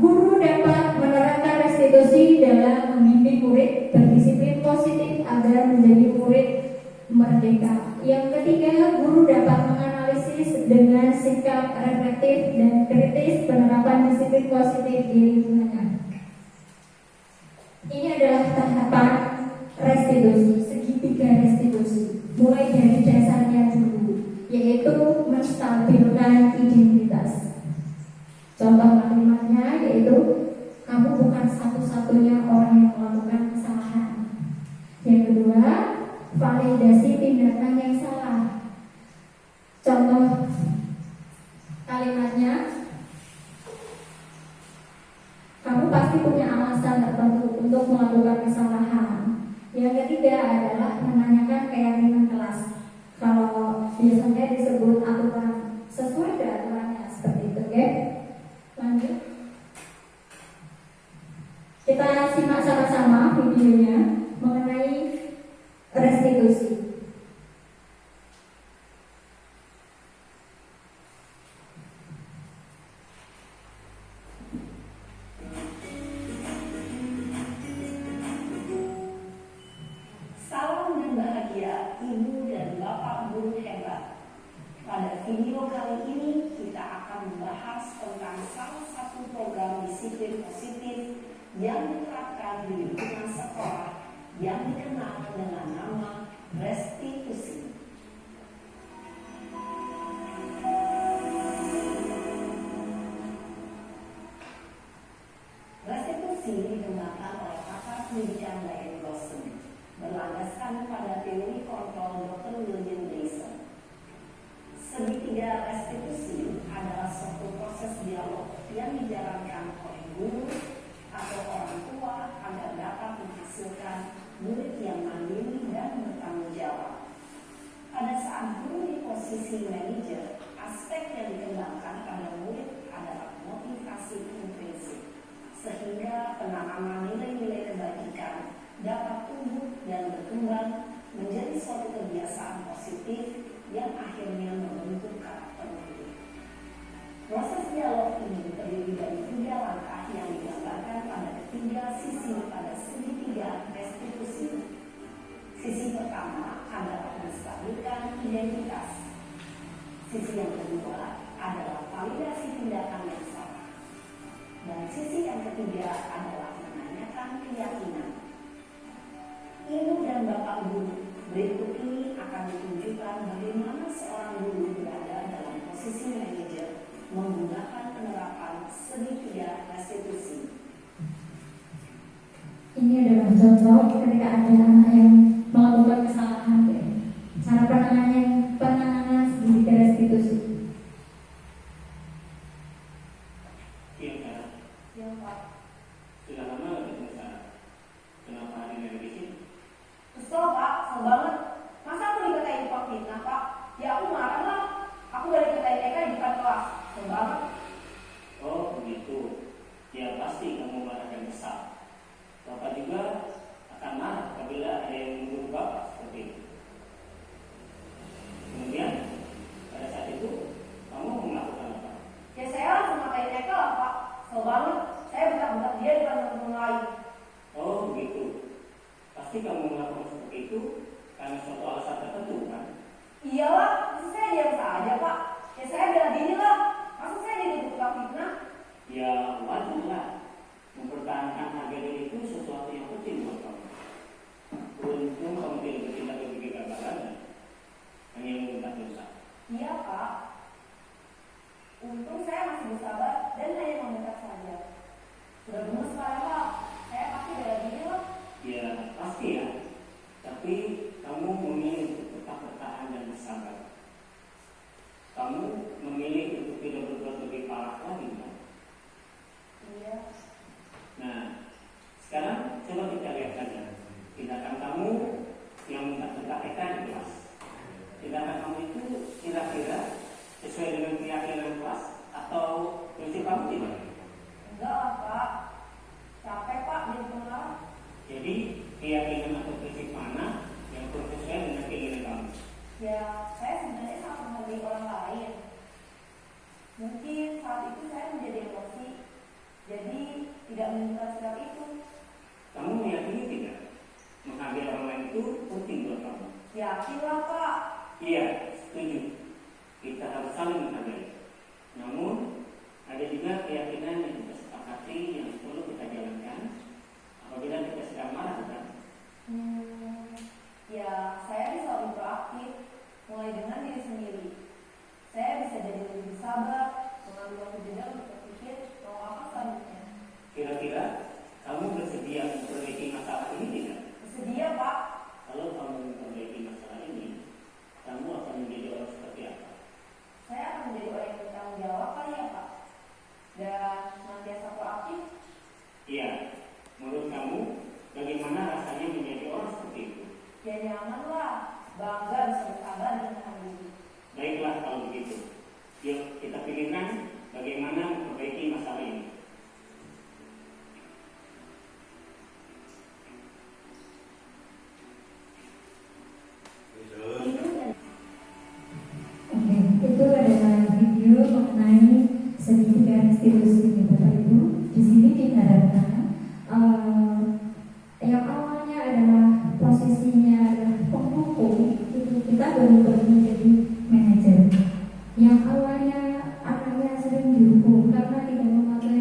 guru dapat menerapkan restitusi dalam membimbing murid berdisiplin positif agar menjadi murid merdeka. Yang ketiga, guru dapat menganalisis dengan sikap reflektif dan kritis penerapan disiplin positif di lingkungannya. Ini adalah tahapan restitusi, segitiga restitusi. Mulai dari dasarnya dulu, yaitu menstabilkan identitas. Contoh kalimatnya yaitu, kamu bukan satu-satunya orang yang melakukan kesalahan. Yang kedua, validasi tindakan yang salah. Contoh kalimatnya, kamu pasti punya alasan tertentu untuk melakukan kesalahan. Yang ketiga adalah menanyakan keyakinan kelas. Kalau biasanya disebut aturan, sesuai dengan aturannya seperti itu, oke? Lanjut. Kita simak sama-sama videonya mengenai restitusi. Salam dan bahagia Ibu dan Bapak guru hebat. Pada video kali ini kita akan membahas tentang salah satu program disiplin positif yang diterapkan di lingkungan sekolah yang dikenal dengan nama restitusi. Restitusi dikembangkan oleh pakar pendidikan Diane Lawson, berlandaskan pada teori kontrol Dr. William Gleason. Segitiga restitusi adalah suatu proses dialog yang dijalankan oleh guru atau orang tua agar dapat menghasilkan murid yang mandiri dan bertanggung jawab. Pada saat guru di posisi manajer, aspek yang dikembangkan pada murid adalah motivasi intrinsik, sehingga penanaman nilai-nilai kebajikan dapat tumbuh dan berkembang menjadi suatu kebiasaan positif yang akhirnya membentuk karakter murid. Proses dialog ini terdiri dari 3 langkah yang digambarkan pada ketiga sisi pada segitiga restitusi. Sisi pertama adalah menstabilkan identitas. Sisi yang kedua adalah validasi tindakan yang salah. Dan sisi yang ketiga adalah menanyakan keyakinan. Ibu dan Bapak guru, berikut ini akan ditunjukkan bagaimana seorang guru berada dalam posisi manajer menggunakan penerapan segitiga restitusi. Ini ini adalah contoh ketika ada anak yang melakukan kesalahan, ya. Cara penanganan di restitusi. Iya kan? Ya Pak. Sudah lama nggak ketemu sana? Kenapa hari ini ada di sini? Kesel Pak, kesel banget. Masa aku dikatain Pak fitnah Pak? Ya aku marah lah. Aku dari dikatain Eka di depan kelas. Kesel banget. Oh begitu. Ya pasti kamu marah dan kesal. Bapak juga akan marah apabila ada yang menuduh Bapak seperti itu. Kemudian pada saat itu kamu melakukan apa? Ya saya langsung ngatain Eka lah Pak. Kesel banget. Saya bentak-bentak dia di depan teman-teman lain. Oh begitu. Pasti kamu melakukan seperti itu karena suatu alasan tertentu kan? Iyalah, masa saya diam saja Pak? Ya saya bela diri lah. Masa saya dituduh tukang fitnah? Ya wajar lah. Mempertahankan harga diri itu sesuatu yang penting buat kamu. Beruntung kamu tidak bertindak lebih gagalan, hanya meminta dosa. Iya Pak. Untung saya masih bersabar dan hanya meminta saja. Sudah gemes sekarang Pak. Saya pasti bela diri lah. Ya pasti ya. Tapi kamu memilih untuk tetap bertahan dan bersabar. Kamu memilih untuk tidak berbuat lebih parah lagi kan? Iya. Nah, sekarang coba kita lihat saja tindakan kamu yang minta Eka di kelas. Tindakan kamu itu kira-kira sesuai dengan keyakinan kelas atau prinsip kamu tidak? Enggak lah Pak. Capek Pak jadi pengarah. Jadi keyakinan atau prinsip mana yang sesuai dengan keinginan kamu? Ya, saya sebenarnya sangat menghargai orang lain. Mungkin saat itu saya menjadi emosi, jadi tidak menyukai sikap itu. Kamu meyakini tidak menghargai orang lain itu penting buat kamu? Yakinlah Pak. Iya, setuju. Kita harus saling menghargai. Namun ada juga keyakinan yang kita sepakati yang perlu kita jalankan apabila kita sedang marah kan? Ya, saya bisa lebih proaktif, mulai dengan diri sendiri. Saya bisa jadi lebih sabar, mengambil waktu jeda untuk berpikir mau apa selanjutnya. Kira-kira kamu bersedia memperbaiki masalah ini tidak? Bersedia Pak. Kalau kamu memperbaiki masalah ini, kamu akan menjadi orang seperti apa? Saya akan menjadi orang yang bertanggung jawab kali ya Pak. Dan senantiasa proaktif. Iya, menurut kamu bagaimana rasanya menjadi orang seperti itu? Ya nyaman lah, bangga bisa bersabar dan tahan diri. Baiklah kalau begitu. Yuk kita pikirkan bagaimana memperbaiki masalah ini. Oke, itu adalah video mengenai segitiga restitusi Bapak Ibu. Di sini diharapkan yang awalnya adalah posisinya adalah penghukum, itu kita baru menjadi manajer. Yang awalnya anaknya sering dihukum karena tidak mematuhi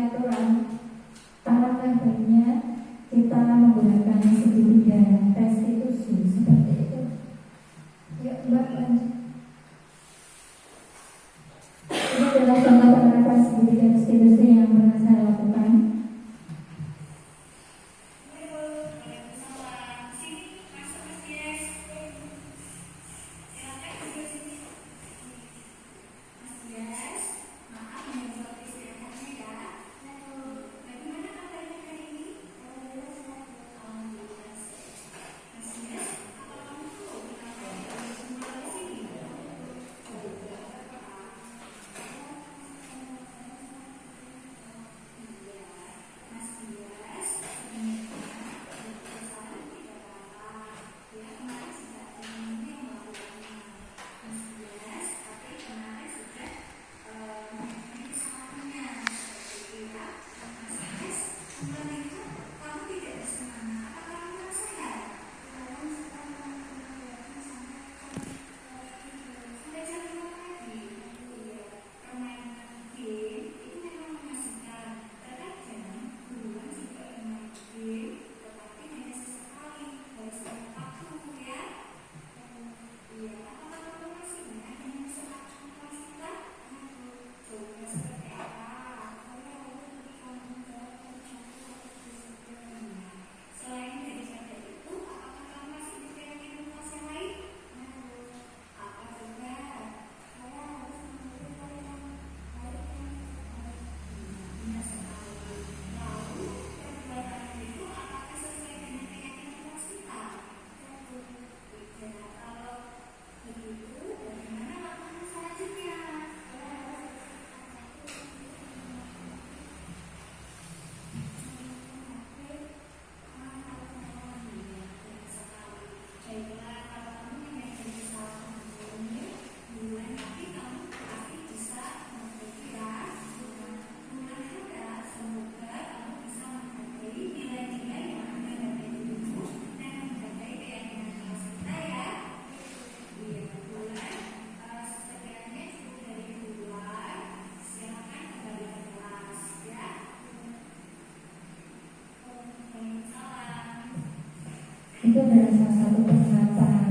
itu adalah salah satu penerapan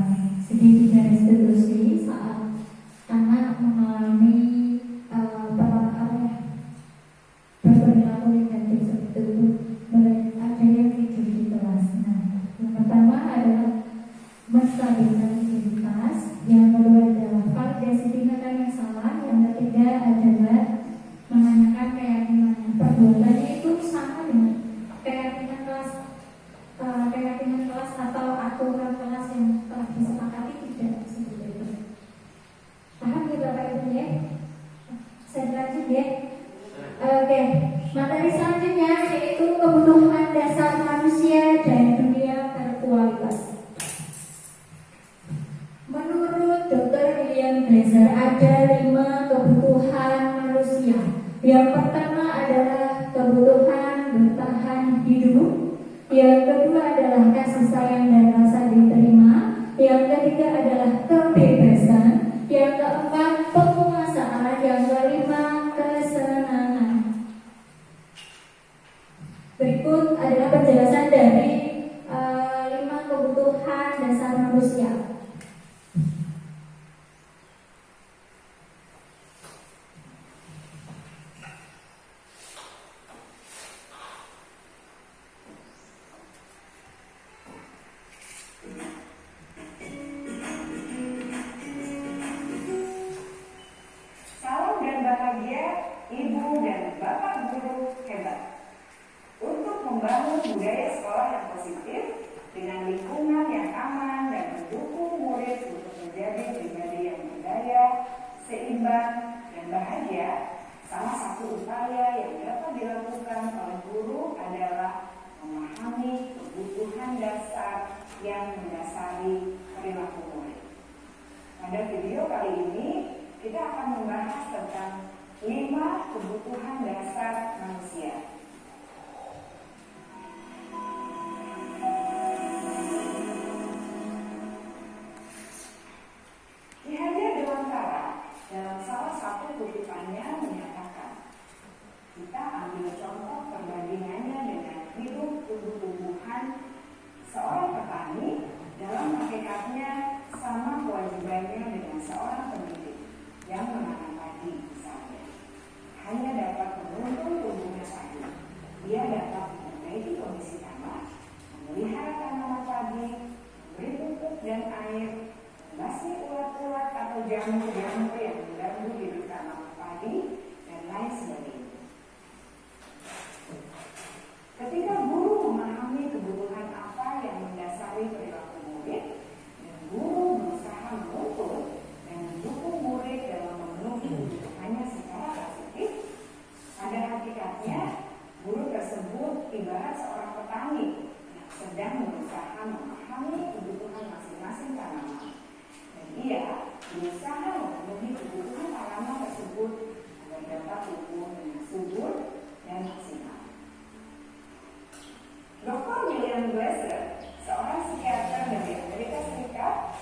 segitiga restitusi saat anak mengalami berperilaku negatif seperti itu, mulai ada yang tidur di kelas. Nah, yang pertama adalah menstabilkan likuiditas, yang kedua adalah validasi tindakan yang salah, yang ketiga adalah menanyakan keyakinannya. Perbuatannya itu sama dengan keyakinan kelas atau aturan kelas yang telah disepakati, tidak seperti itu. Paham ya Bapak Ibu ya? Saya lanjut ya. Oke, materi selanjutnya yaitu kebutuhan dasar manusia dan dunia berkualitas. Menurut Dr. William Glaser ada 5 kebutuhan manusia. Yang pertama adalah kebutuhan bertahan hidup. Yang kedua adalah kasih sayang dan rasa diterima. Yang ketiga adalah kebebasan. Yang keempat penguasaan. Yang kelima kesenangan. Berikut adalah penjelasan dari 5 kebutuhan dasar manusia. Salam dan bahagia Ibu dan Bapak guru hebat. Untuk membangun budaya sekolah yang positif dengan lingkungan yang aman dan mendukung murid untuk menjadi pribadi yang berdaya, seimbang, dan bahagia, salah satu upaya yang dapat dilakukan oleh guru adalah memahami kebutuhan dasar yang mendasari perilaku murid. Pada video kali ini, kita akan membahas tentang 5 kebutuhan dasar manusia. Ki Hajar Dewantara dalam salah satu kutipannya menyatakan, kita ambil contoh perbandingannya dengan hidup tumbuh-tumbuhan. Seorang petani dalam hakikatnya sama kewajibannya dengan seorang pendidik yang menanam padi misalnya. Hanya dapat menuntun tumbuhnya padi. Dia dapat memperbaiki kondisi tanah, memelihara tanaman padi, memberi pupuk dan air, membasmi ulat-ulat atau jamur-jamur yang mengganggu hidup tanaman padi, dan lain sebagainya. Ketika guru memahami kebutuhan apa yang mendasari perilaku murid, dan guru berusaha menuntun dan mendukung murid dalam memenuhi kebutuhannya secara positif, pada hakikatnya guru tersebut ibarat seorang petani yang sedang berusaha memahami kebutuhan masing-masing tanaman, dan ia berusaha memenuhi kebutuhan tanaman tersebut agar dapat tumbuh dengan subur dan maksimal. Dr. William Glaser, seorang psikiater dari Amerika Serikat,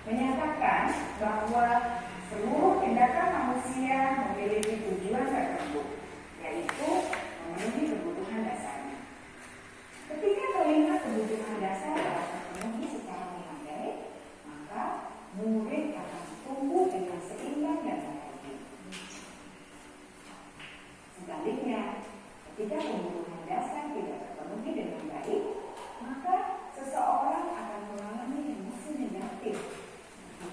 menyatakan bahwa seluruh tindakan manusia memiliki tujuan tertentu, yaitu memenuhi kebutuhan dasarnya. Ketika kelima kebutuhan dasar telah terpenuhi secara memadai, maka murid akan tumbuh dengan seimbang dan bahagia. Sebaliknya, ketika kebutuhan dasar tidak terpenuhi dengan baik, maka seseorang akan mengalami emosi negatif,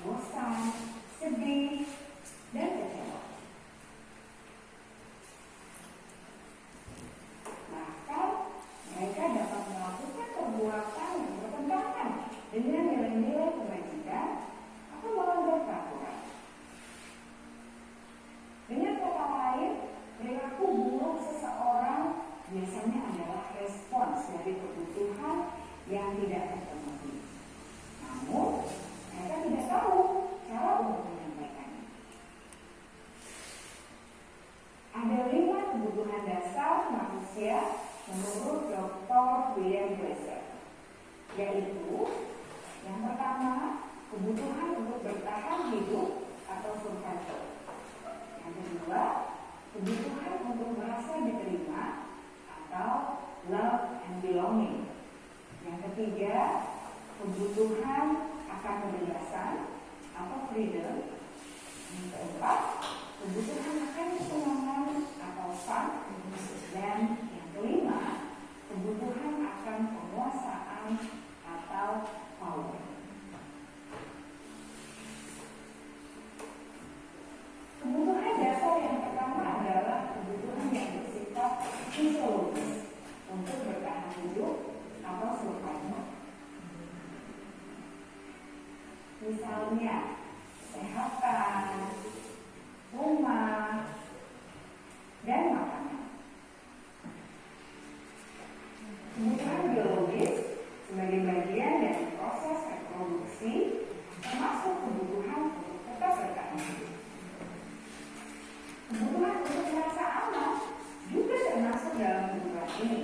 bosan, sedih, dan kecewa. Bahkan mereka dapat melakukan perbuatan yang bertentangan dengan nilai-nilai kebajikan atau melanggar peraturan. Dengan kata lain, perilaku buruk seseorang biasanya adalah respons dari kebutuhan yang tidak terpenuhi. Namun, mereka tidak tahu cara untuk menyampaikannya. Ada 5 kebutuhan dasar manusia menurut Dr. William Glaser, yaitu yang pertama, kebutuhan untuk bertahan hidup atau survival. Yang kedua, kebutuhan untuk merasa diterima atau love and belonging. Yang ketiga, kebutuhan akan kebebasan atau freedom. Yang keempat, kebutuhan akan kesenangan atau fun. Dan yang kelima, kebutuhan akan penguasaan atau power. Kebutuhan dasar yang pertama adalah kebutuhan yang bersifat fisiologis untuk bertahan hidup atau survival. Misalnya, kesehatan, rumah, dan makanan. Kebutuhan biologis sebagai bagian dari proses reproduksi termasuk kebutuhan untuk tetap bertahan hidup. Kebutuhan untuk merasa aman juga termasuk dalam kebutuhan ini.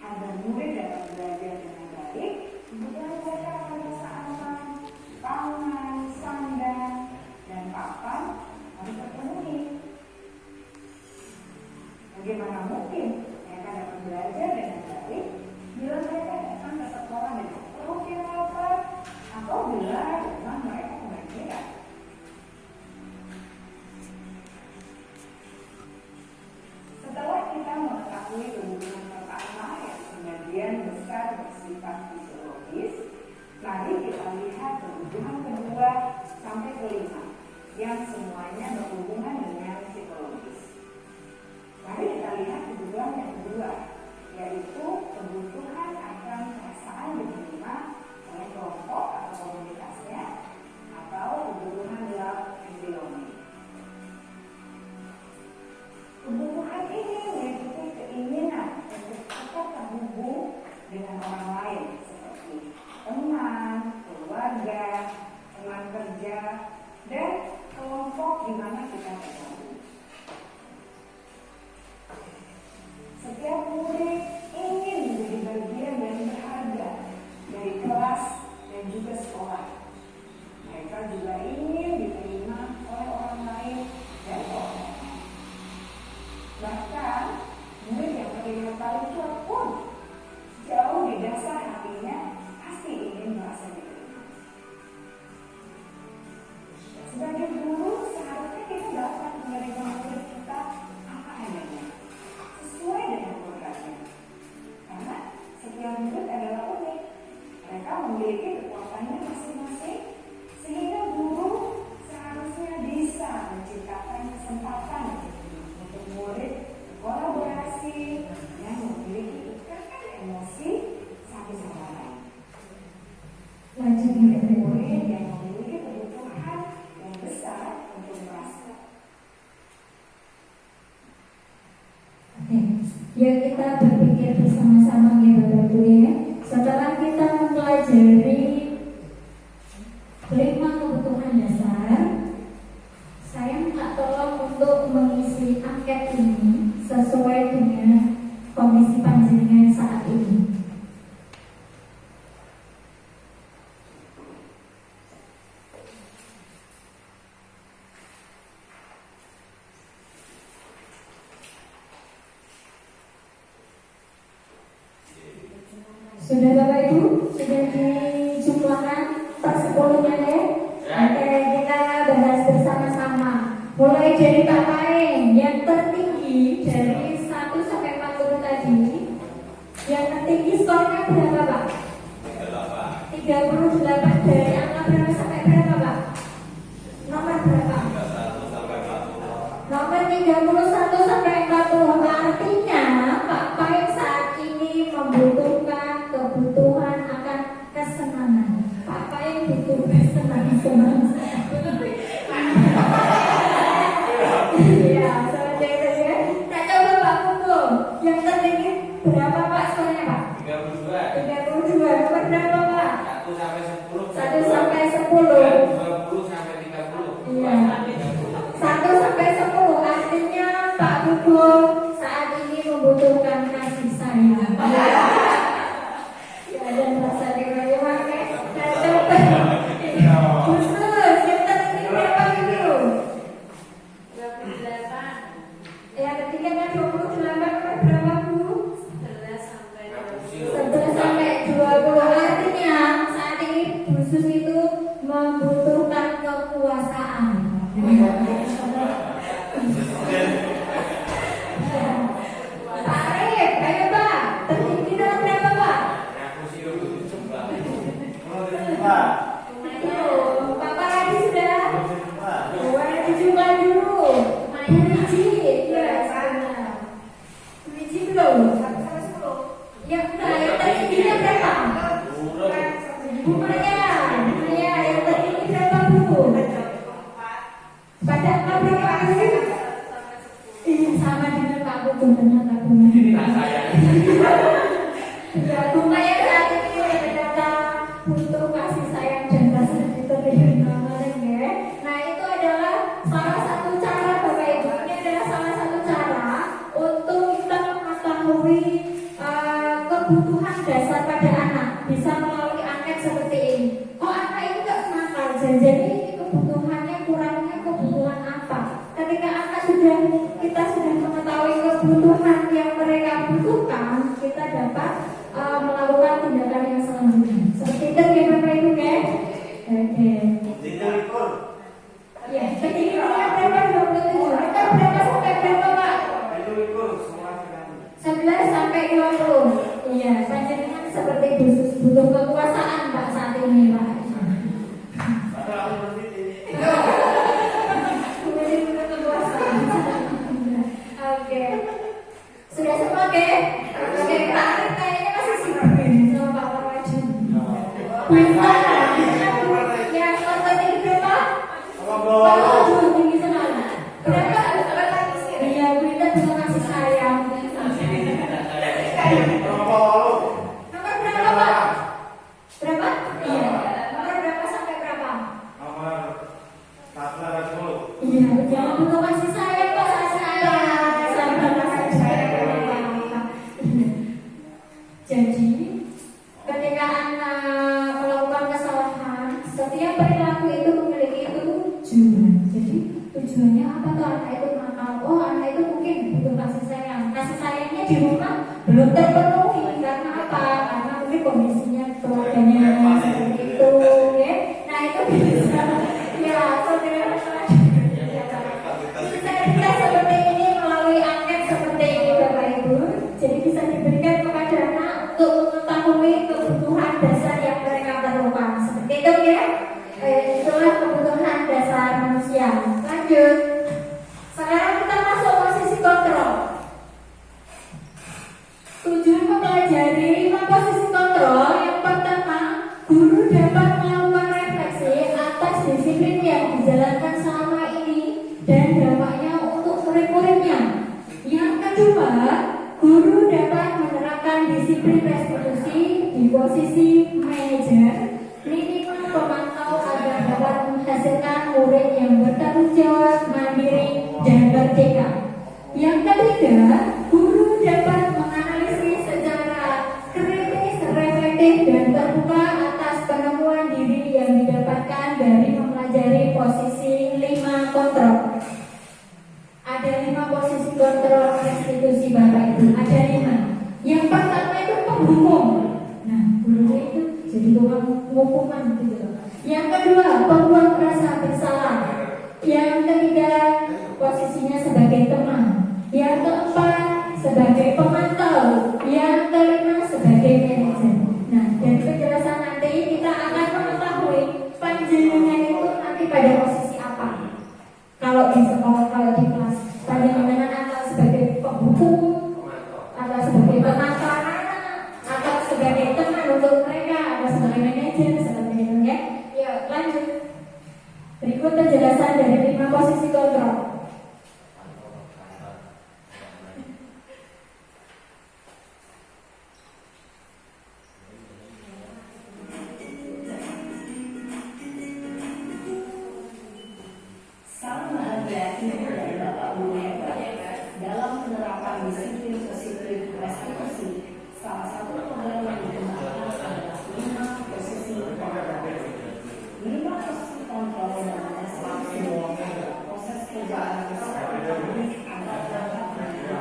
Agar murid dapat belajar dengan baik, kebutuhan mereka akan merasa aman, pangan, sandang, dan papan harus terpenuhi. Bagaimana mungkin mereka dapat belajar dengan baik bila mereka datang ke sekolah dengan perut yang lapar atau bila rumah mereka kebanjiran? Setelah kita mengetahui kebutuhan pertama yang sebagian besar bersifat fisiologis, mari kita lihat kebutuhan kedua sampai kelima yang semuanya berhubungan dengan psikologis. Mari kita lihat kebutuhan yang kedua, yaitu kebutuhan akan perasaan diterima oleh kelompok atau komunitasnya, atau kebutuhan love and belonging. Kebutuhan ini meliputi keinginan untuk tetap terhubung dengan orang lain seperti teman, keluarga, teman kerja, dan kelompok di mana kita tergabung. Setiap murid ingin menjadi bagian dan berharga dari kelas dan juga sekolah. Mereka juga ingin diterima oleh orang lain dan orang. Bahkan murid yang terlihat paling kuat pun jauh di dasar hatinya pasti ingin merasa diterima. Sebagai guru, seharusnya kita dapat menerima murid kita apa adanya, sesuai dengan kodratnya. Karena setiap murid adalah unik. Mereka memiliki kekuatannya masing-masing, sehingga guru seharusnya bisa menciptakan kesempatan untuk murid kolaborasi yang memiliki ikatan emosi satu sama lain. Selanjutnya, murid yang memiliki kebutuhan yang besar untuk merasa. Ya, kita berpikir bersama-sama ya Bapak Ibu ya. Setelah kita mempelajari 5 kebutuhan dasar, saya minta tolong untuk mengisi angket ini sesuai dengan kondisi panjenengan saat ini. Sudah Bapak Ibu? Sudah dijumlahkan per 10-nya ya? Oke, kita bahas bersama-sama. Mulai dari Pak Paeng, yang tertinggi dari 1 sampai 40 tadi. Yang tertinggi skornya berapa Pak? 38. Dari angka berapa sampai berapa Pak? Nomor berapa? Nomor 31 sampai 40. Artinya Pak Paeng saat ini membutuhkan kebutuhan akan kesenangan. Pak Paeng butuh kesenangan. Iya, seperti itu ya. Kita coba Pak Kumpul. Yang tertinggi berapa Pak skornya Pak? 32. 32. Nomor berapa Pak? 1 sampai ternyata bunga. Nah, saya Ya, bunga yang saat ini ternyata butuh kasih sayang dan rasa diterima, ya. Nah, itu adalah salah satu cara, Bapak Ibu. Ini adalah salah satu cara untuk kita mengetahui kebutuhan dasar pada anak, bisa melalui angket seperti ini. Oh, anak ini nggak makan, jadi ini kebutuhannya, kurangnya kebutuhan apa? Ketika kita sudah mengetahui kebutuhan yang mereka butuhkan, kita dapat melakukan tindakan yang selanjutnya. Seperti itu ya Bapak Ibu ya. Oke. Ya, ketinggiannya berapa? 27. Kita berapa sampai berapa Pak? 11 sampai 20. Iya, panjenengan seperti butuh kekuasaan Pak saat ini Pak. Butuh kekuasaan. Oke. Sudah semua oke? Oke, Pak Arif kayaknya masih sibuk ini sama Pak Warwajan. Bisa. Yang terpenting berapa? Aduh, tinggi sekali. Berapa? Iya, kita bisa kasih sayang. Nomor berapa Pak? Berapa? Iya. Nomor berapa sampai berapa? Iya, jangan butuh kasih sayang Pak, sabar kasih sayang. Jadi, ketika anak melakukan kesalahan, setiap perilaku itu memiliki tujuan. Jadi, tujuannya apa tuh? Anak itu nakal. Oh, anak itu mungkin butuh kasih sayang. Kasih sayangnya di rumah belum terpenuhi. Karena apa? Karena mungkin kondisinya keluarganya seperti itu, ya. Nah, itu bisa. Ya, saudara. Bisa seperti ini melalui angket seperti ini Bapak Ibu. Jadi bisa diberikan kepada anak untuk mengetahui kebutuhan dasar yang mereka perlukan. Seperti itu ya. Itulah kebutuhan dasar manusia. Lanjut. Sekarang kita masuk posisi kontrol. Tujuan mempelajari 5 posisi kontrol. Yang pertama, guru dapat melakukan refleksi atas disiplin yang dijalankan selama ini dan dampaknya untuk murid-muridnya. Yang kedua, guru dapat menerapkan disiplin restitusi di posisi manajer, minimal pemantau agar dapat menghasilkan murid yang bertanggung jawab, mandiri, dan merdeka. Yang ketiga, guru dapat menganalisis secara kritis, reflektif, dan terbuka atas penemuan diri yang didapatkan dari mempelajari posisi 5 kontrol. Ada 5 posisi kontrol restitusi Bapak Ibu. Ada 5. Yang pertama itu penghukum. Nah, guru itu jadi tukang hukuman gitu loh. Yang kedua, pembuat merasa bersalah. Yang ketiga, posisinya sebagai teman. Yang keempat, sebagai pemantau. Yang kelima, sebagai manajer. Nah, dari penjelasan nanti kita akan mengetahui panjenengan itu nanti pada posisi apa. Kalau di sekolah, kalau di kelas, panjenengan atau sebagai penghukum, atau sebagai pemantau anak-anak, atau sebagai teman untuk mereka, atau sebagai manajer, seperti itu ya. Yuk, lanjut. Berikut penjelasan dari 5 posisi kontrol. Salam bahagia Ibu dan Bapak Guru hebat dalam penerapan disiplin positif restitusi. Salah satu program yang dikembangkan adalah 5 posisi kontrol. 5 posisi kontrol dan restitusi proses kerja anak secara akademik agar dapat menjadi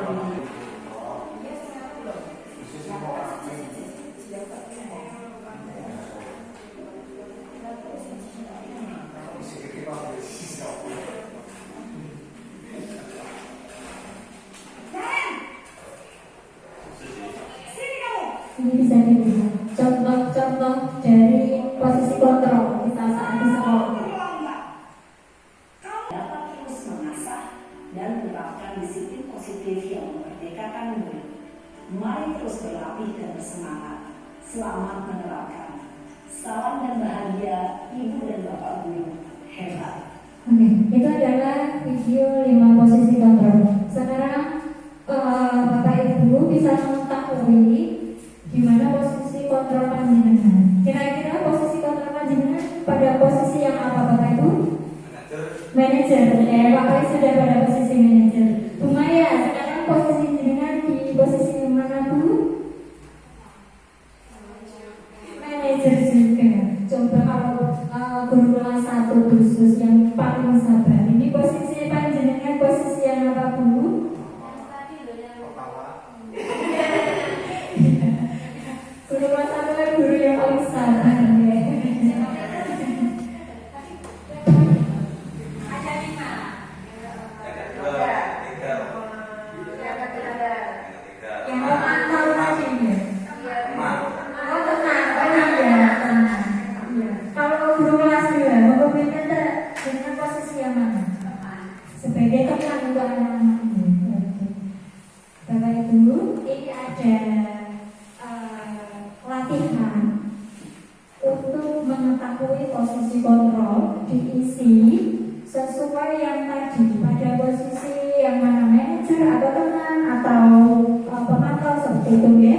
Ini bisa dilihat contoh-contoh dari posisi kontrol kita saat di sekolah. dapat terus mengasah dan menerapkan disiplin positif yang memerdekakan murid. Mari terus berlatih dan bersemangat. Selamat menerapkan. Salam dan bahagia Ibu dan Bapak Guru hebat. Oke, itu adalah video 5 posisi kontrol. Sekarang manajer. Bapak sudah pada posisi manajer. Bu Maya, sekarang posisi jenengan di posisi mana Bu? Manajer juga. Coba kalau guru kelas 1 khusus yang paling sabar. Ini posisi panjenengan posisi yang apa Bu? Guru kelas 1 adalah guru yang paling sabar. Sebagai teman untuk anak-anak ini. Bapak Ibu, ini ada latihan untuk mengetahui posisi kontrol diisi sesuai yang tadi pada posisi yang mana manajer atau teman atau pemantau seperti itu ya.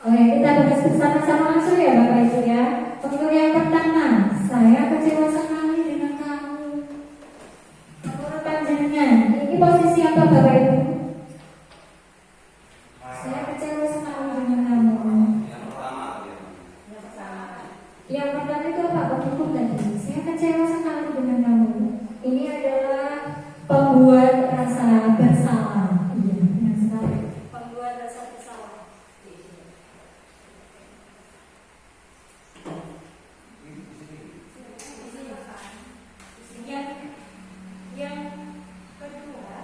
Oke, kita bahas bersama-sama langsung ya Bapak Ibu ya. Untuk yang pertama, saya kecewa sekali dengan kamu. Menurut panjenengan, ini posisi apa Bapak Ibu? Saya kecewa sekali dengan kamu. Yang pertama itu apa? Hukum tadi. Saya kecewa sekali dengan kamu. Ini adalah pembuat rasa bersalah. Iya, benar sekali. Pembuat rasa bersalah. Yang kedua,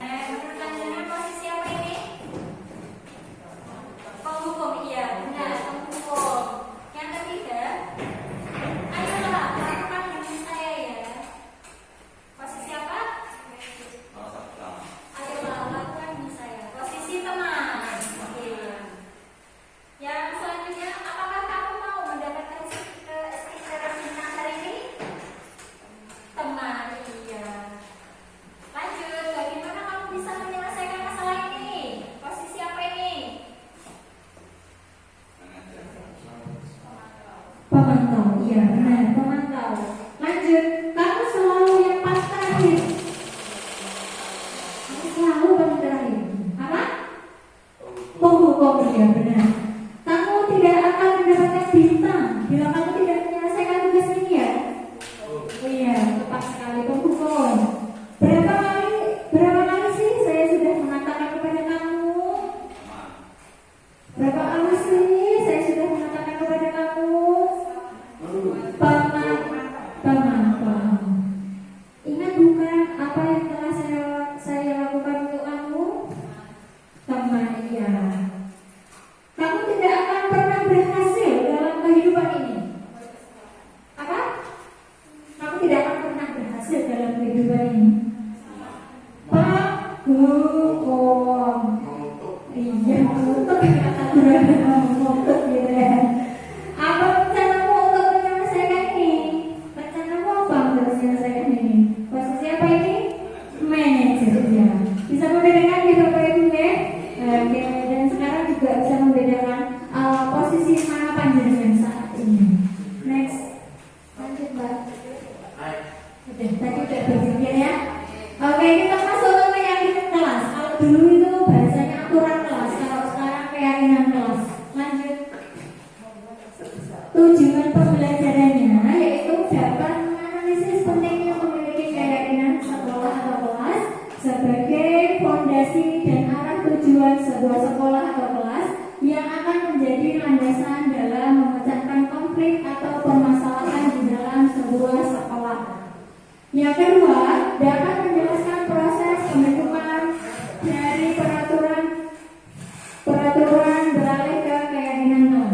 menurut panjenengan posisi apa ini? Penghukum, iya benar, penghukum. Yang ketiga, ayolah lakukan dengan saya ya. Posisi apa? Ayolah lakukan dengan saya. Posisi teman. Iya. Yang selanjutnya, apakah kamu mau mendapatkan stiker bintang hari ini? Teman, iya. Lanjut, bagaimana kamu bisa menyelesaikan masalah ini? Posisi apa ini? Pemantau, iya benar, pemantau. Lanjut, kamu selalu yang pas terakhir. Kamu selalu paling terakhir. Apa? Penghukum, iya benar. Kamu tidak akan mendapatkan bintang bila kamu tidak menyelesaikan tugas ini ya. Iya, tepat sekali penghukum. Berapa kali sih saya sudah mengatakan kepada kamu? Berapa kali sih saya sudah mengatakan kepada kamu? Pemantau. Ingat bukan apa yang telah saya lakukan untuk kamu? Teman, iya. Kamu tidak akan pernah berhasil dalam kehidupan ini. Apa? Kamu tidak akan pernah berhasil dalam kehidupan ini. Penghukum. Iya, untuk untuk gitu ya. Apa rencanamu untuk menyelesaikan ini? Rencanamu apa untuk menyelesaikan ini? Posisi apa ini? Manajer ya. Bisa membedakan di Bapak Ibu ya. Oke, dan sekarang juga bisa membedakan posisi mana panjenengan saat ini. Next, lanjut Mbak. Udah, tadi udah berpikir ya. Oke, kita masuk ke keyakinan kelas. Kalau dulu itu bahasanya aturan kelas, kalau sekarang keyakinan kelas. Lanjut. Tujuan pembelajarannya yaitu dapat menganalisis pentingnya memiliki keyakinan sekolah atau kelas sebagai fondasi dan arah tujuan sebuah sekolah atau kelas yang akan menjadi landasan dalam memecahkan konflik atau permasalahan di dalam sebuah sekolah. Yang kedua, dapat menjelaskan proses pembentukan dari peraturan beralih ke keyakinan kelas.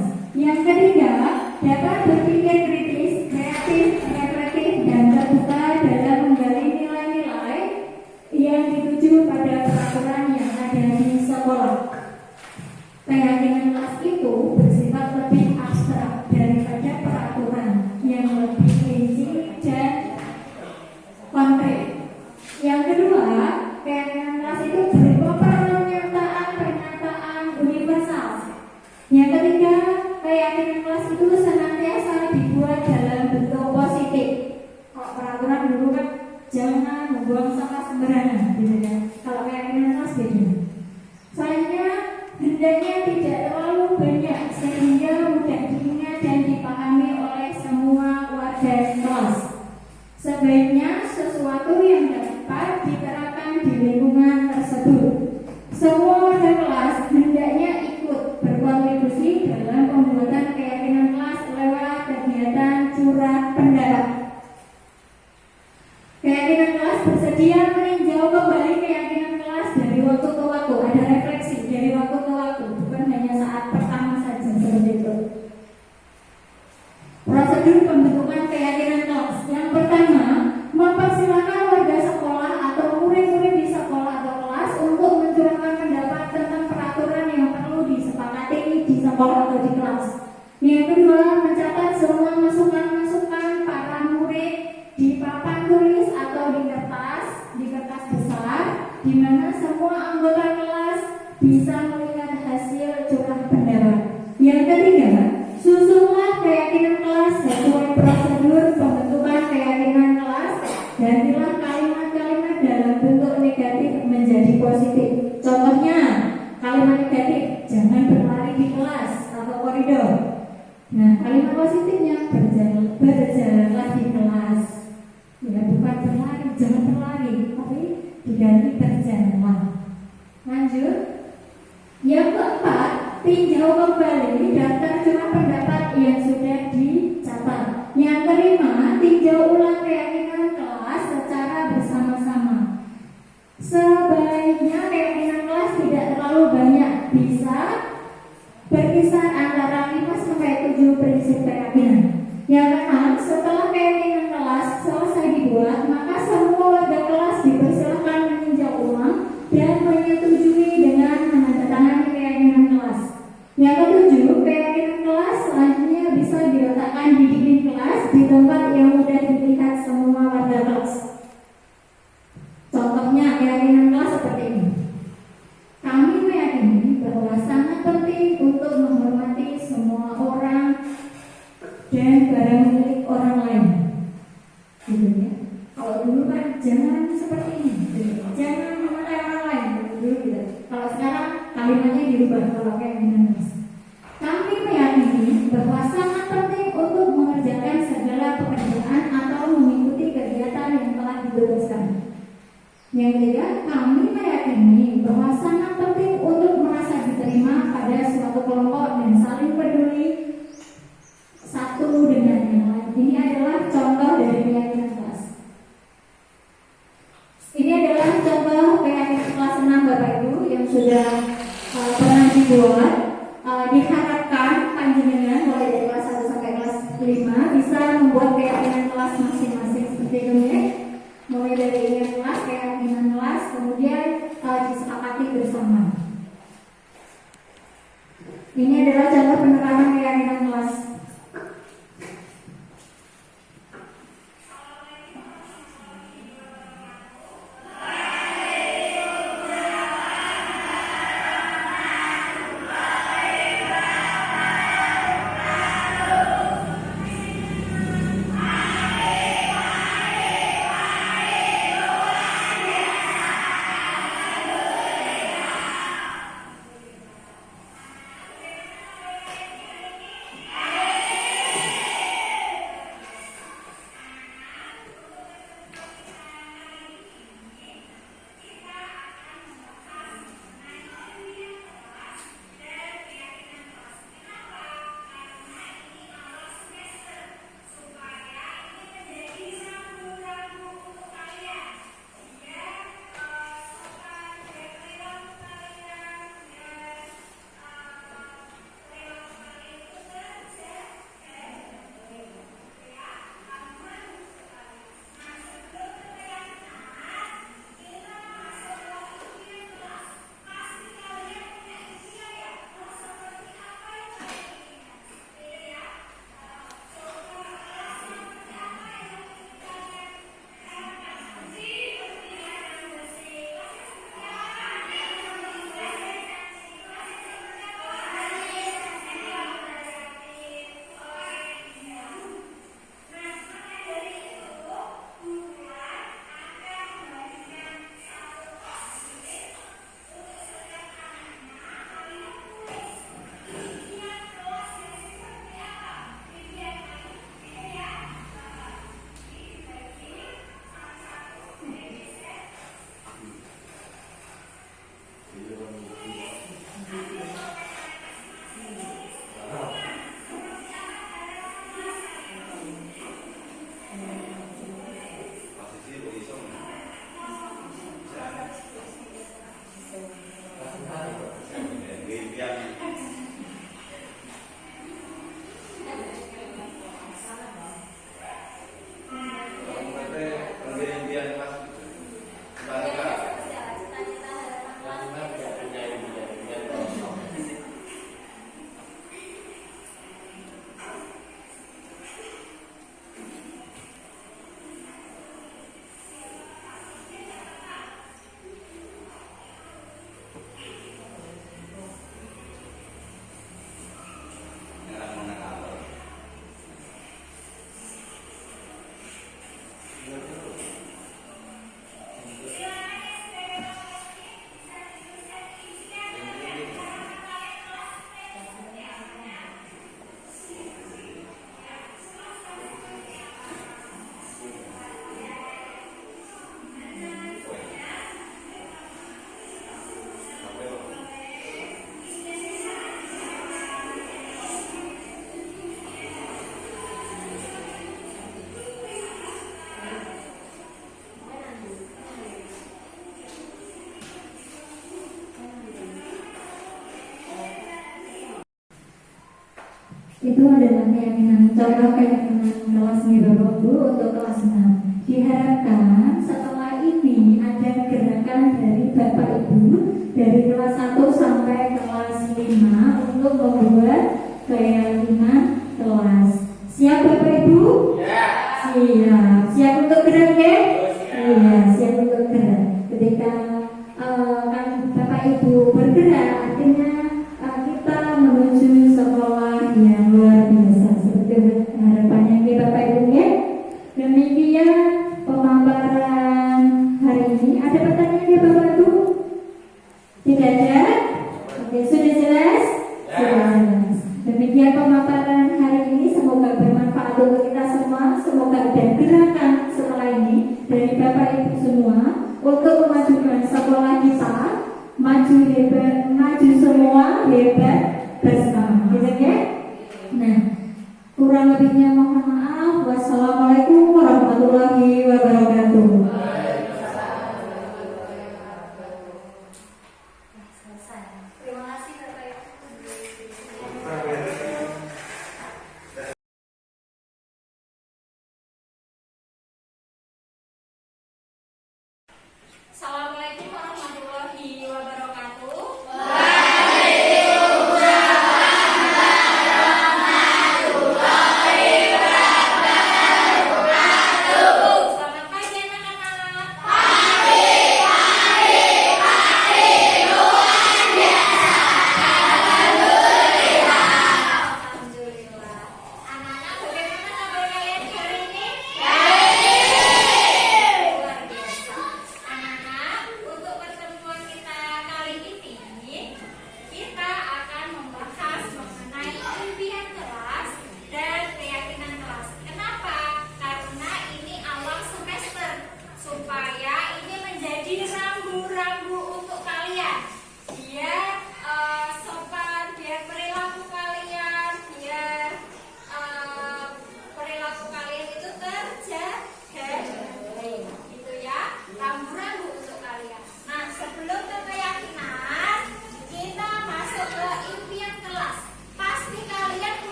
keyakinan kelas itu senantiasa dibuat dalam bentuk positif. Kalau peraturan dulu kan jangan membuang sampah sembarangan, gitu ya. Kalau keyakinan kelas beda. Soalnya hendaknya tidak terlalu banyak sehingga mudah diingat dan dipahami oleh semua warga kelas. Sebaiknya sesuatu yang dapat diterapkan di lingkungan tersebut. Semua warga kelas hendaknya ikut berkontribusi dalam pembuatan keyakinan kelas lewat kegiatan curah pendapat. Keyakinan kelas bersedia meninjau kembali keyakinan kelas dari waktu ke waktu. Ada refleksi dari waktu ke waktu, bukan hanya saat pertama saja seperti itu. Prosedur pembentukan keyakinan kelas. Yang pertama, mempersilakan warga sekolah atau murid-murid di sekolah atau kelas untuk mencurahkan pendapat tentang peraturan yang perlu disepakati di sekolah atau di kelas. Yang kedua, mencatat semua masukan-masukan para murid di papan tulis atau di kertas besar, di mana semua anggota kelas bisa melihat hasil curah pendapat. Yang ketiga, susunlah keyakinan kelas sesuai prosedur pembentukan keyakinan kelas. Gantilah kalimat-kalimat dalam bentuk negatif menjadi positif. Contohnya, kalimat negatif, jangan berlari di kelas atau koridor. Nah, kalimat positifnya, berjalanlah di kelas. Ya, bukan berlari, jangan berlari, tapi diganti berjalanlah. Lanjut. Yang keempat, tinjau kembali daftar curah pendapat yang sudah dicatat. Yang kelima, tinjau ulang keyakinan kelas secara bersama-sama. Sebaiknya keyakinan kelas tidak terlalu banyak, bisa berkisar antara 5 sampai 7 prinsip keyakinan. Yang keenam, setelah keyakinan kelas selesai dibuat, maka semua warga kelas dipersilakan meninjau ulang dan menyetujui dengan menandatangani keyakinan kelas. Yang ketujuh, keyakinan kelas selanjutnya bisa diletakkan di dinding kelas di tempat yang mudah dilihat semua warga kelas. Contohnya keyakinan kelas seperti ini. Kami meyakini bahwa sangat penting untuk menghormati semua orang dan barang milik orang lain. Gitu ya. Kalau dulu kan jangan seperti ini, gitu. Jangan memakai orang lain, dulu gitu. Kalau sekarang kalimatnya dirubah kalau keyakinan kelas. Kami meyakini bahwa sangat penting untuk mengerjakan segala pekerjaan atau mengikuti kegiatan yang telah ditugaskan. Yang ketiga, kami meyakini bahwa sangat penting untuk merasa diterima pada suatu kelompok dan saling peduli satu dengan yang lain. Ini adalah contoh dari keyakinan kelas. Ini adalah contoh keyakinan kelas 6 Bapak Ibu yang sudah pernah dibuat. Diharapkan panjenengan mulai dari kelas 1 sampai kelas 5 bisa membuat keyakinan kelas masing-masing seperti ini. Mulai dari ingat kelas, keyakinan kelas, kemudian disepakati bersama. Ini adalah contoh penerapan keyakinan kelas. akan menekan. Itu adalah keyakinan contoh keyakinan kelas Bapak Ibu untuk kelas 6. Diharapkan setelah ini ada gerakan dari Bapak Ibu dari kelas 1 sampai kelas 5 untuk membuat keyakinan kelas. Siap Bapak Ibu? Ya. Siap. Siap untuk gerak ya? Siap. Iya, siap untuk gerak. Ketika kan Bapak Ibu bergerak, artinya kita menuju sekolah yang luar biasa. Seperti harapannya kita Bapak Ibu ya. Demikian pemaparan hari ini. Ada pertanyaan ya Bapak Ibu? Tidak ada? Oke, sudah jelas? Sudah jelas. Demikian pemaparan hari ini. Semoga bermanfaat untuk kita semua. Semoga ada gerakan setelah ini dari Bapak Ibu semua untuk memajukan sekolah kita. Maju hebat, maju semua hebat bersama, gitu ya. Nah, kurang lebihnya mohon maaf. Wassalamualaikum warahmatullahi wabarakatuh. Terima kasih Bapak Ibu. Assalamualaikum warahmatullahi wabarakatuh.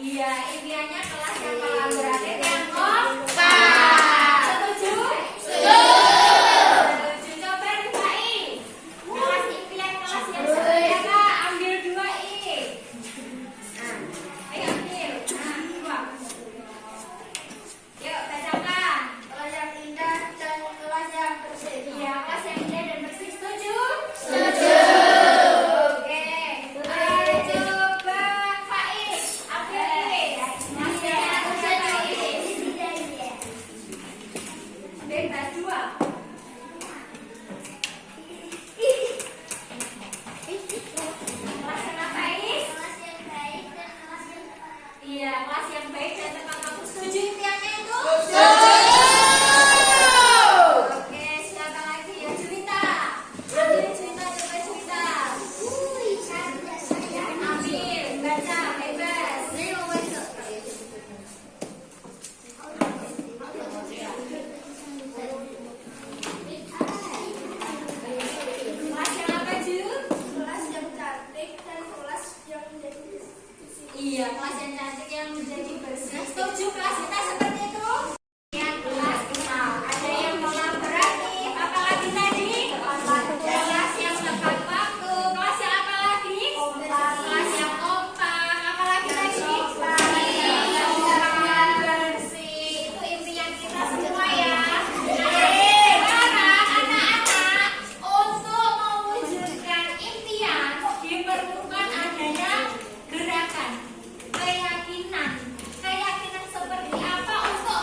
Iya, impiannya kelas yang kolaboratif yang kompak. Setuju? Setuju. Coba dibukain. Kelas impian kelas yang sebenarnya Kak, ambil 2i. Nah, ayo ambil. Nah, 2. Yuk, bacakan. Kelas yang indah dan kelas yang bersih. Iya, kelas yang indah dan bersih. Setuju? Setuju. Oke. Coba Faiz, ambil ini. Bebas 2. Kelas yang Faiz? Kelas yang baik dan kelas yang tepat. Iya, kelas yang baik dan tepat waktu. Setuju impiannya itu? Oke, siapa lagi? Ya, Juwita. Ambil Juwita, coba Juwita. Ambil, baca, bebas. Kelas yang apa, Ju? Kelas yang cantik dan kelas yang menjadi bersih. Iya, kelas yang cantik yang menjadi bersih. Setuju kelas kita seperti itu? Yang kelas kita ada yang kolaboratif. Apa lagi tadi? Kelas yang tepat waktu. Kelas yang apa lagi? Kelas yang kompak. Apa lagi tadi? Kelas bersih. Itu impian kita semua ya. Sekarang anak-anak untuk mewujudkan impian diperlukan adanya gerakan, keyakinan seperti apa untuk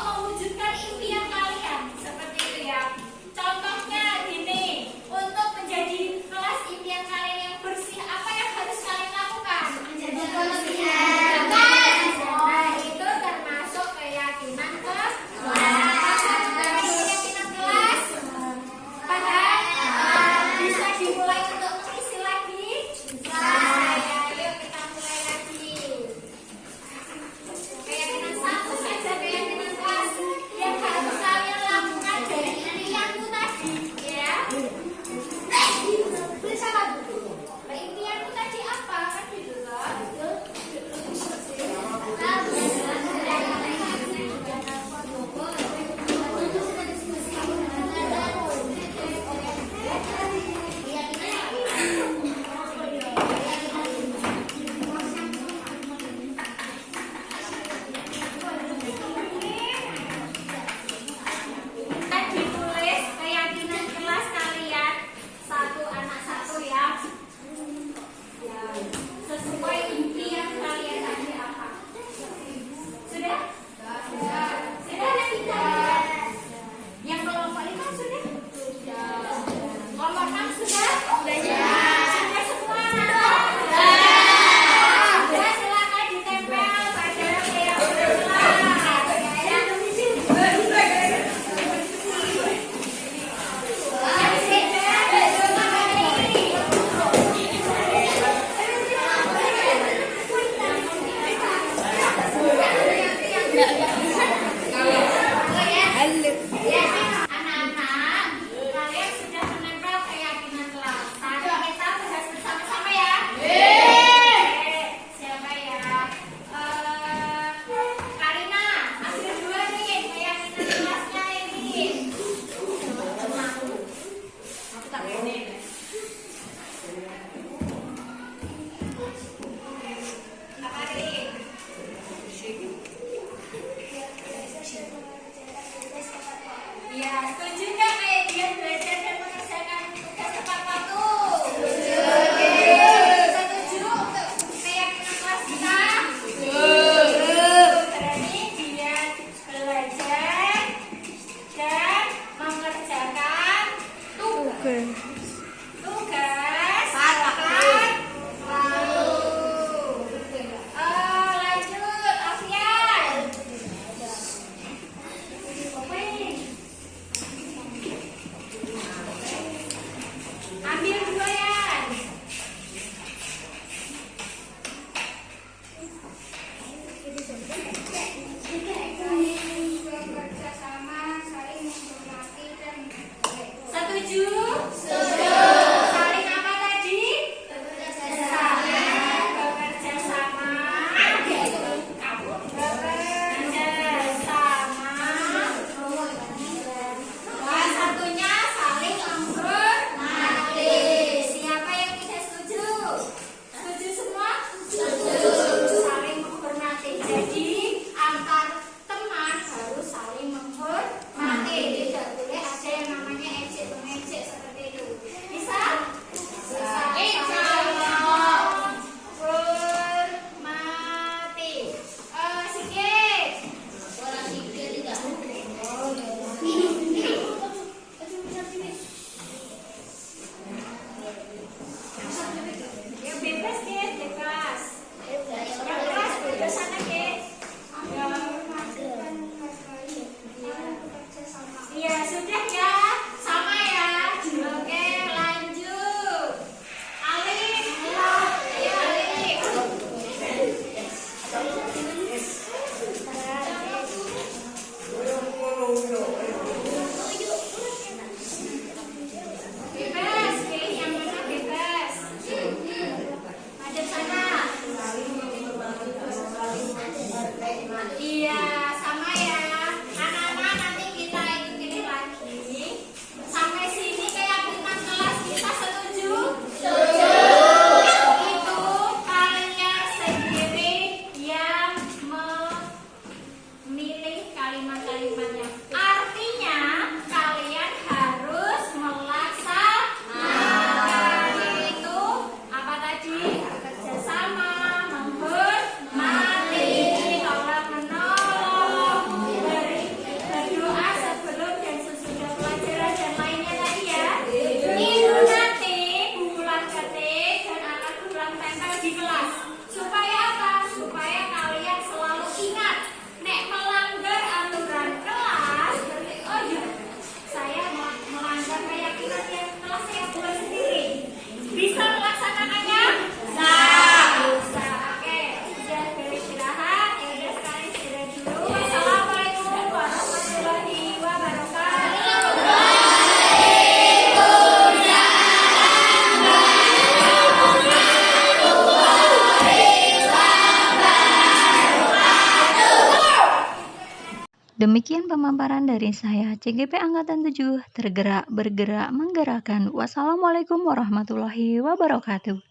sana, guys. Iya, sudah ya. Sama ya. Oke, lanjut. Alif. Ayo, Alif. Bebas, pilih yang mana bebas. Madep sana. Iya, sama ya. Anak-anak nanti kita ikutin lagi. Sampai sini keyakinan kelas kita setuju? Setuju. Itu kalian sendiri yang memilih kalimat-kalimatnya. Artinya kalian harus melaksanakan itu apa tadi? Kerjasama, menghormati, tolong menolong, berdoa sebelum dan sesudah pelajaran dan lainnya tadi ya. Itu nanti bulan ketik dan akan berulang tempel di kelas. Supaya apa? Supaya kalian selalu ingat, nek melanggar aturan kelas, berarti oh iya, saya melanggar keyakinan yang telah saya buat sendiri. Bisa melaksanakannya? Bisa. Oke, sudah beristirahat. Ya udah sekarang istirahat dulu. Wassalamualaikum warahmatullahi wabarakatuh. Demikian pemaparan dari saya, CGP Angkatan 7, tergerak, bergerak, menggerakkan. Wassalamualaikum warahmatullahi wabarakatuh.